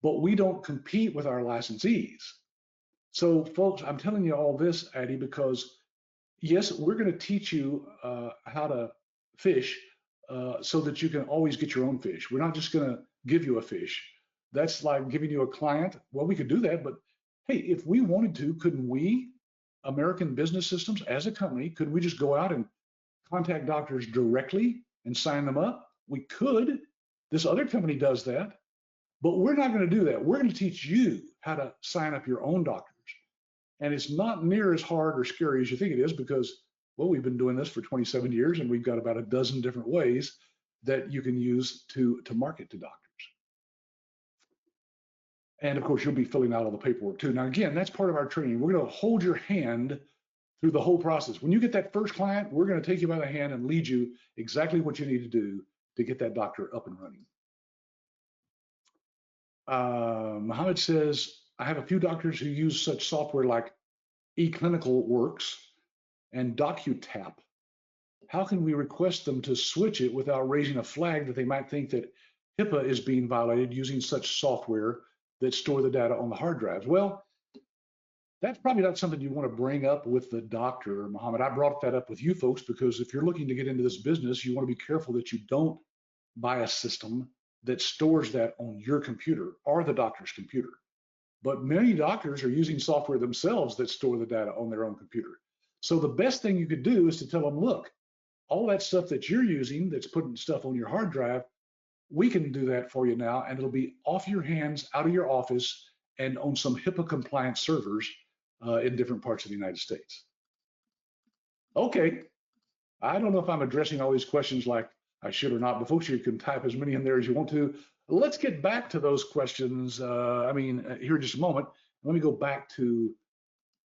But we don't compete with our licensees. So folks, I'm telling you all this, Addie, because yes, we're going to teach you how to fish so that you can always get your own fish. We're not just going to give you a fish. That's like giving you a client. Well, we could do that, but hey, if we wanted to, couldn't we, American Business Systems, as a company, could we just go out and contact doctors directly and sign them up? We could. This other company does that, but we're not going to do that. We're going to teach you how to sign up your own doctors. And it's not near as hard or scary as you think it is because, well, we've been doing this for 27 years and we've got about a dozen different ways that you can use to market to doctors. And of course, you'll be filling out all the paperwork too. Now, again, that's part of our training. We're going to hold your hand through the whole process. When you get that first client, we're going to take you by the hand and lead you exactly what you need to do to get that doctor up and running. Mohammed says, I have a few doctors who use such software like eClinicalWorks and DocuTap. How can we request them to switch it without raising a flag that they might think that HIPAA is being violated using such software that store the data on the hard drives? Well, that's probably not something you want to bring up with the doctor, Mohammed. I brought that up with you folks because if you're looking to get into this business, you want to be careful that you don't buy a system that stores that on your computer or the doctor's computer. But many doctors are using software themselves that store the data on their own computer. So the best thing you could do is to tell them, look, all that stuff that you're using that's putting stuff on your hard drive, we can do that for you now, and it'll be off your hands, out of your office, and on some HIPAA compliant servers in different parts of the United States. Okay, I don't know if I'm addressing all these questions like I should or not, but folks, you can type as many in there as you want to. Let's get back to those questions. Here in just a moment. Let me go back to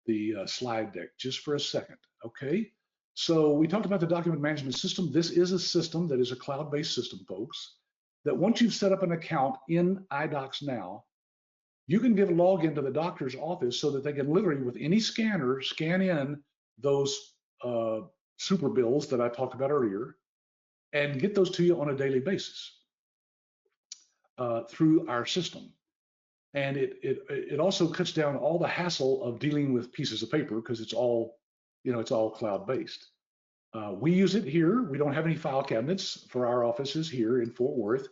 the slide deck just for a second, okay? So we talked about the document management system. This is a system that is a cloud-based system, folks, that once you've set up an account in iDocs Now, you can give a login to the doctor's office so that they can literally, with any scanner, scan in those super bills that I talked about earlier and get those to you on a daily basis through our system. And it also cuts down all the hassle of dealing with pieces of paper because it's all, it's all cloud-based. We use it here. We don't have any file cabinets for our offices here in Fort Worth.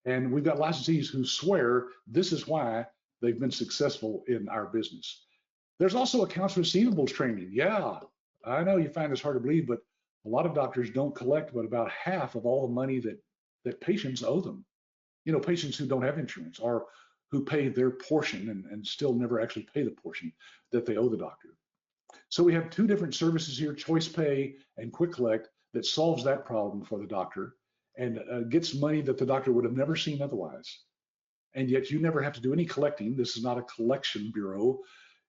And we've got licensees who swear this is why they've been successful in our business. There's also accounts receivables training. Yeah, I know you find this hard to believe, but a lot of doctors don't collect but about half of all the money that patients owe them. Patients who don't have insurance or who pay their portion and still never actually pay the portion that they owe the doctor. So we have two different services here, Choice Pay and Quick Collect, that solves that problem for the doctor and gets money that the doctor would have never seen otherwise. And yet you never have to do any collecting. This is not a collection bureau.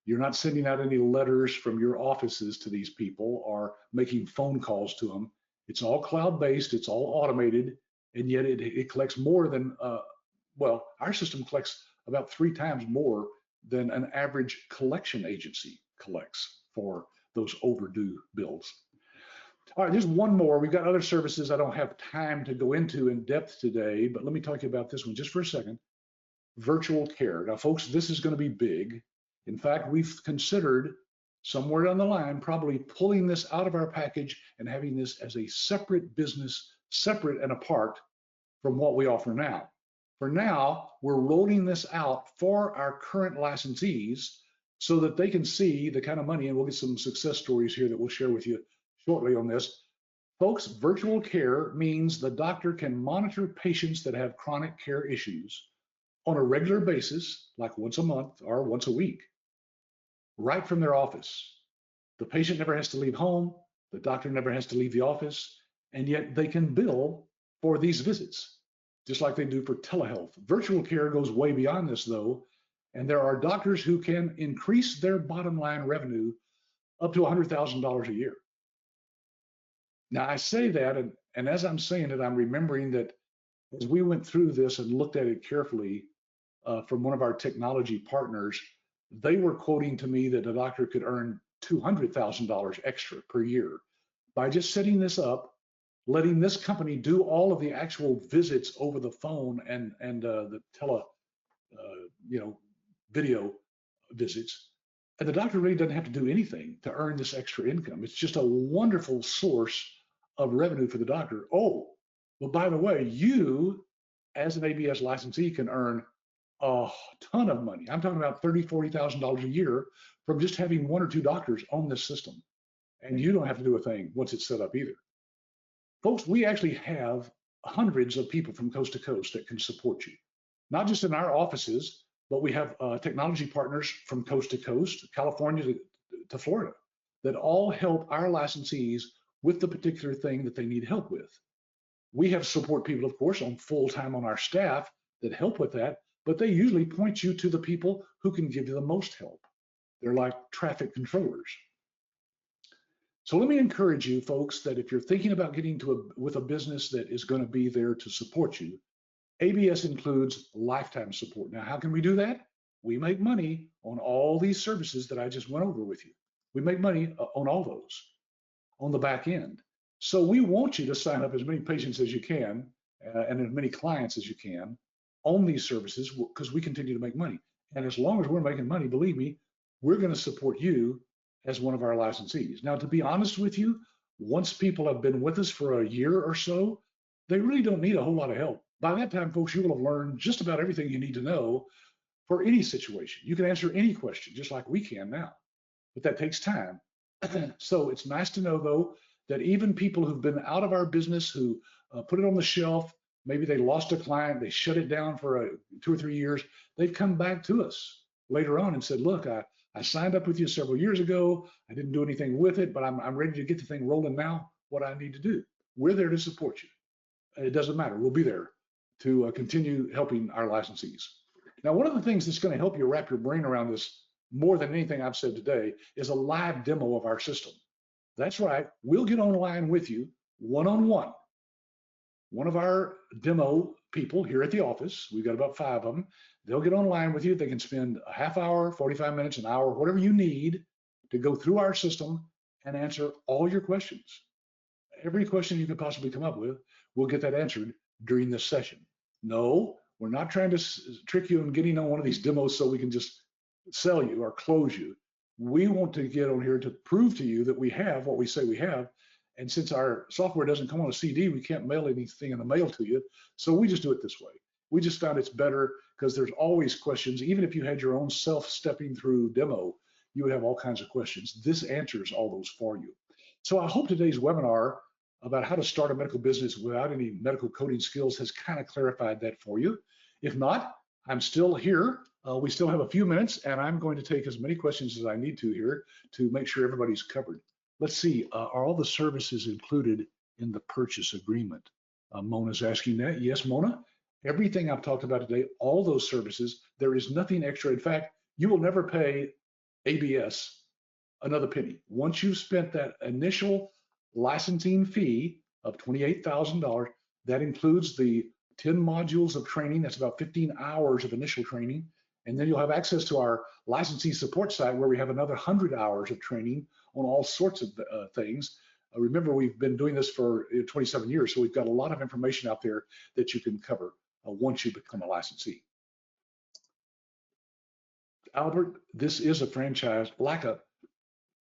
You're not sending out any letters from your offices to these people or making phone calls to them. It's all cloud-based, it's all automated, and yet it collects more than, well, our system collects about 3 times more than an average collection agency collects for those overdue bills. All right, there's one more. We've got other services I don't have time to go into in depth today, but let me talk to you about this one just for a second. Virtual care. Now, folks, this is going to be big. In fact, we've considered somewhere down the line probably pulling this out of our package and having this as a separate business, separate and apart from what we offer now. For now, we're rolling this out for our current licensees so that they can see the kind of money, and we'll get some success stories here that we'll share with you shortly on this. Folks, virtual care means the doctor can monitor patients that have chronic care issues on a regular basis, like once a month or once a week, right from their office. The patient never has to leave home, the doctor never has to leave the office, and yet they can bill for these visits, just like they do for telehealth. Virtual care goes way beyond this though, and there are doctors who can increase their bottom line revenue up to $100,000 a year. Now I say that, and as I'm saying it, I'm remembering that as we went through this and looked at it carefully from one of our technology partners, they were quoting to me that a doctor could earn $200,000 extra per year by just setting this up, letting this company do all of the actual visits over the phone and the video visits. And the doctor really doesn't have to do anything to earn this extra income. It's just a wonderful source of revenue for the doctor. Oh, well, by the way, you as an ABS licensee can earn a ton of money. I'm talking about $30,000, $40,000 a year from just having 1 or 2 doctors on this system. And you don't have to do a thing once it's set up either. Folks, we actually have hundreds of people from coast to coast that can support you, not just in our offices, but we have technology partners from coast to coast, California to Florida, that all help our licensees with the particular thing that they need help with. We have support people, of course, on full-time on our staff that help with that, but they usually point you to the people who can give you the most help. They're like traffic controllers. So let me encourage you folks that if you're thinking about getting with a business that is going to be there to support you, ABS includes lifetime support. Now, how can we do that? We make money on all these services that I just went over with you. We make money on all those on the back end. So we want you to sign up as many patients as you can and as many clients as you can on these services because we continue to make money. And as long as we're making money, believe me, we're going to support you as one of our licensees. Now, to be honest with you, once people have been with us for a year or so, they really don't need a whole lot of help. By that time, folks, you will have learned just about everything you need to know for any situation. You can answer any question just like we can now, but that takes time. So it's nice to know, though, that even people who've been out of our business, who put it on the shelf, maybe they lost a client, they shut it down for 2 or 3 years, they've come back to us later on and said, look, I signed up with you several years ago. I didn't do anything with it, but I'm ready to get the thing rolling now. What I need to do. We're there to support you. It doesn't matter. We'll be there to continue helping our licensees. Now, one of the things that's going to help you wrap your brain around this more than anything I've said today is a live demo of our system. That's right. We'll get online with you one-on-one. One of our demo people here at the office, we've got about 5 of them, they'll get online with you. They can spend a half hour, 45 minutes, an hour, whatever you need to go through our system and answer all your questions. Every question you could possibly come up with, we'll get that answered during this session. No, We're not trying to trick you and getting on one of these demos so we can just sell you or close you. We want to get on here to prove to you that we have what we say we have. And since our software doesn't come on a CD, we can't mail anything in the mail to you. So we just do it this way. We just found it's better because there's always questions. Even if you had your own self-stepping through demo, you would have all kinds of questions. This answers all those for you. So I hope today's webinar about how to start a medical business without any medical coding skills has kind of clarified that for you. If not, I'm still here. We still have a few minutes, and I'm going to take as many questions as I need to here to make sure everybody's covered. Let's see, are all the services included in the purchase agreement? Mona's asking that. Yes, Mona, everything I've talked about today, all those services, there is nothing extra. In fact, you will never pay ABS another penny. Once you've spent that initial licensing fee of $28,000, that includes the 10 modules of training. That's about 15 hours of initial training. And then you'll have access to our licensee support site where we have another 100 hours of training on all sorts of things. Remember, we've been doing this for 27 years, so we've got a lot of information out there that you can cover once you become a licensee. Albert, this is a franchise, like a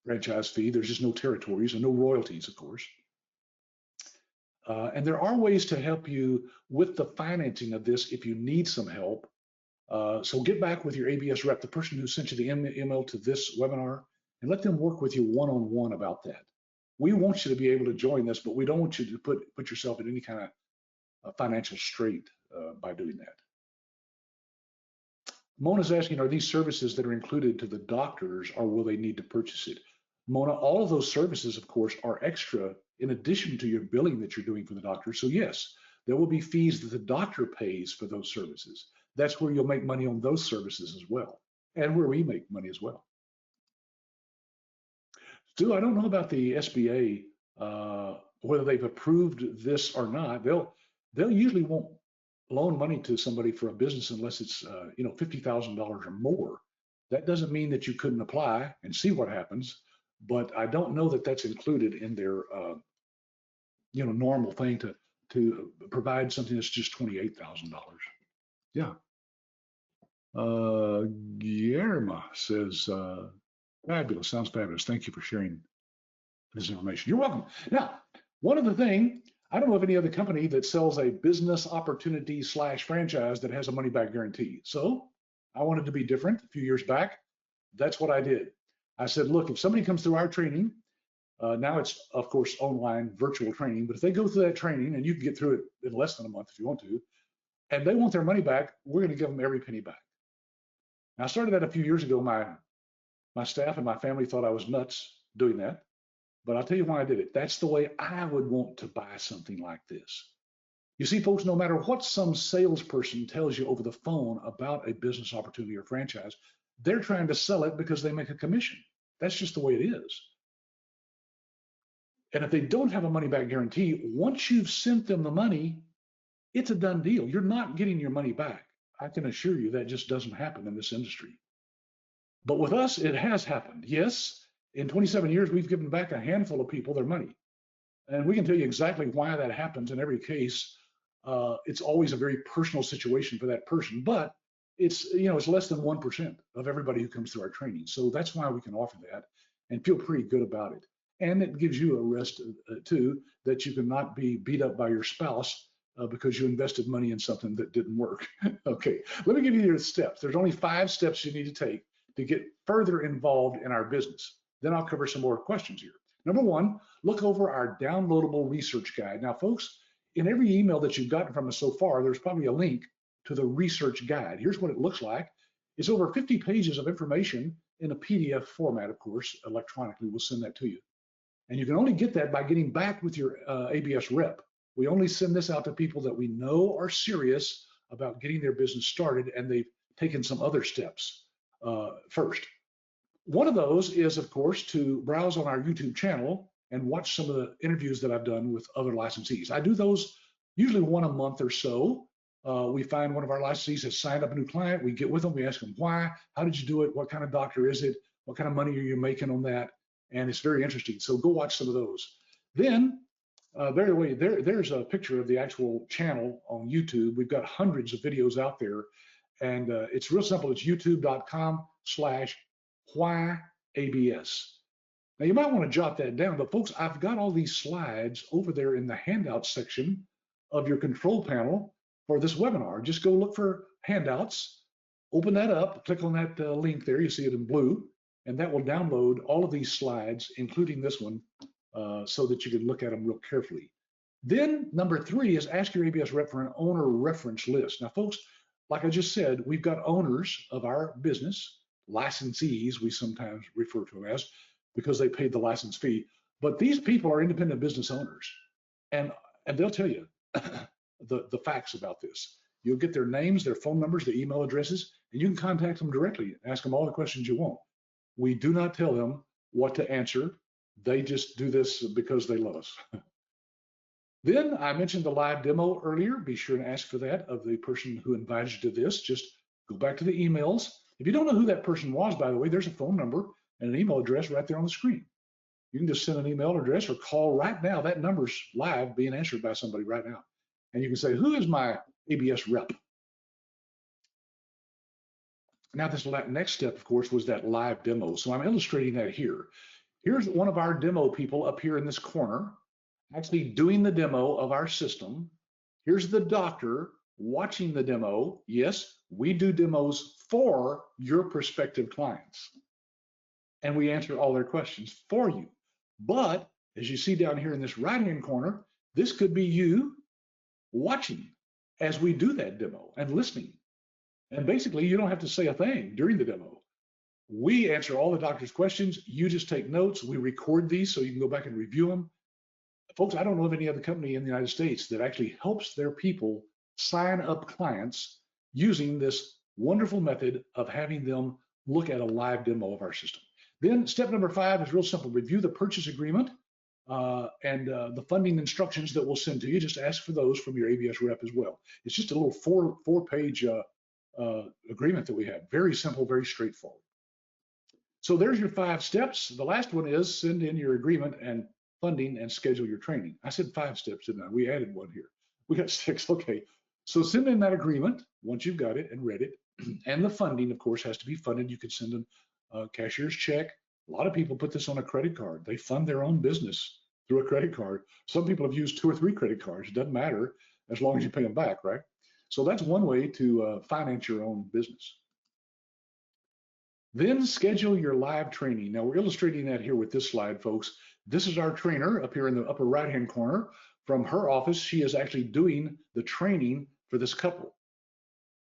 franchise fee. There's just no territories and no royalties, of course. And there are ways to help you with the financing of this if you need some help. So get back with your ABS rep, the person who sent you the email to this webinar, and let them work with you one-on-one about that. We want you to be able to join this, but we don't want you to put yourself in any kind of financial strait by doing that. Mona's asking, are these services that are included to the doctors, or will they need to purchase it? Mona, all of those services, of course, are extra in addition to your billing that you're doing for the doctor. So yes, there will be fees that the doctor pays for those services. That's where you'll make money on those services as well, and where we make money as well. Stu, I don't know about the SBA, whether they've approved this or not. They'll usually won't loan money to somebody for a business unless it's $50,000 or more. That doesn't mean that you couldn't apply and see what happens, but I don't know that that's included in their normal thing to provide something that's just $28,000. Yeah. Guillermo says, fabulous, sounds fabulous. Thank you for sharing this information. You're welcome. Now, one other thing, I don't know of any other company that sells a business opportunity / franchise that has a money back guarantee. So I wanted to be different a few years back. That's what I did. I said, look, if somebody comes through our training, now it's, of course, online virtual training, but if they go through that training, and you can get through it in less than a month if you want to, and they want their money back, we're going to give them every penny back. Now, I started that a few years ago. My staff and my family thought I was nuts doing that, but I'll tell you why I did it. That's the way I would want to buy something like this. You see, folks, no matter what some salesperson tells you over the phone about a business opportunity or franchise, they're trying to sell it because they make a commission. That's just the way it is. And if they don't have a money back guarantee, once you've sent them the money, it's a done deal. You're not getting your money back. I can assure you that just doesn't happen in this industry. But with us, it has happened. Yes, in 27 years, we've given back a handful of people their money. And we can tell you exactly why that happens in every case. It's always a very personal situation for that person, but it's less than 1% of everybody who comes through our training. So that's why we can offer that and feel pretty good about it. And it gives you a rest too, that you can not be beat up by your spouse because you invested money in something that didn't work. Okay, let me give you your steps. There's only 5 steps you need to take to get further involved in our business. Then I'll cover some more questions here. Number 1, look over our downloadable research guide. Now, folks, in every email that you've gotten from us so far, there's probably a link to the research guide. Here's what it looks like. It's over 50 pages of information in a PDF format, of course, electronically. We'll send that to you. And you can only get that by getting back with your ABS rep. We only send this out to people that we know are serious about getting their business started, and they've taken some other steps first. One of those is, of course, to browse on our YouTube channel and watch some of the interviews that I've done with other licensees. I do those usually 1 a month or so. We find one of our licensees has signed up a new client. We get with them, we ask them why, how did you do it, what kind of doctor is it, what kind of money are you making on that, and it's very interesting. So go watch some of those. Then By the way, there's a picture of the actual channel on YouTube. We've got hundreds of videos out there, and it's real simple. It's youtube.com/whyabs. Now you might want to jot that down, but folks, I've got all these slides over there in the handout section of your control panel for this webinar. Just go look for handouts, open that up, click on that link there, you see it in blue, and that will download all of these slides, including this one, so that you can look at them real carefully. Then number 3 is ask your ABS rep for an owner reference list. Now folks, like I just said, we've got owners of our business, licensees we sometimes refer to them as, because they paid the license fee. But these people are independent business owners, and they'll tell you the facts about this. You'll get their names, their phone numbers, their email addresses, and you can contact them directly, ask them all the questions you want. We do not tell them what to answer. They just do this because they love us. Then I mentioned the live demo earlier. Be sure to ask for that of the person who invited you to this. Just go back to the emails. If you don't know who that person was, by the way, there's a phone number and an email address right there on the screen. You can just send an email address or call right now. That number's live, being answered by somebody right now. And you can say, who is my ABS rep? Now this next step, of course, was that live demo. So I'm illustrating that here. Here's one of our demo people up here in this corner, actually doing the demo of our system. Here's the doctor watching the demo. Yes, we do demos for your prospective clients, and we answer all their questions for you. But as you see down here in this right-hand corner, this could be you watching as we do that demo and listening. And basically, you don't have to say a thing during the demo. We answer all the doctor's questions. You just take notes. We record these so you can go back and review them. Folks, I don't know of any other company in the United States that actually helps their people sign up clients using this wonderful method of having them look at a live demo of our system. Then step number 5 is real simple. Review the purchase agreement and the funding instructions that we'll send to you. Just ask for those from your ABS rep as well. It's just a little four-page agreement that we have. Very simple, very straightforward. So there's your 5 steps. The last one is send in your agreement and funding and schedule your training. I said 5 steps, didn't I? We added one here. We got 6. Okay. So send in that agreement once you've got it and read it. And the funding, of course, has to be funded. You could send them a cashier's check. A lot of people put this on a credit card. They fund their own business through a credit card. Some people have used 2 or 3 credit cards. It doesn't matter as long as you pay them back, right? So that's one way to finance your own business. Then schedule your live training. Now we're illustrating that here with this slide, folks. This is our trainer up here in the upper right-hand corner. From her office, she is actually doing the training for this couple.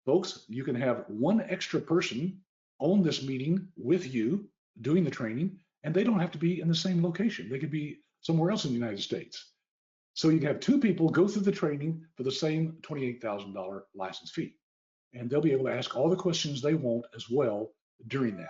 Folks, you can have one extra person on this meeting with you doing the training, and they don't have to be in the same location. They could be somewhere else in the United States. So you can have 2 people go through the training for the same $28,000 license fee, and they'll be able to ask all the questions they want as well during that.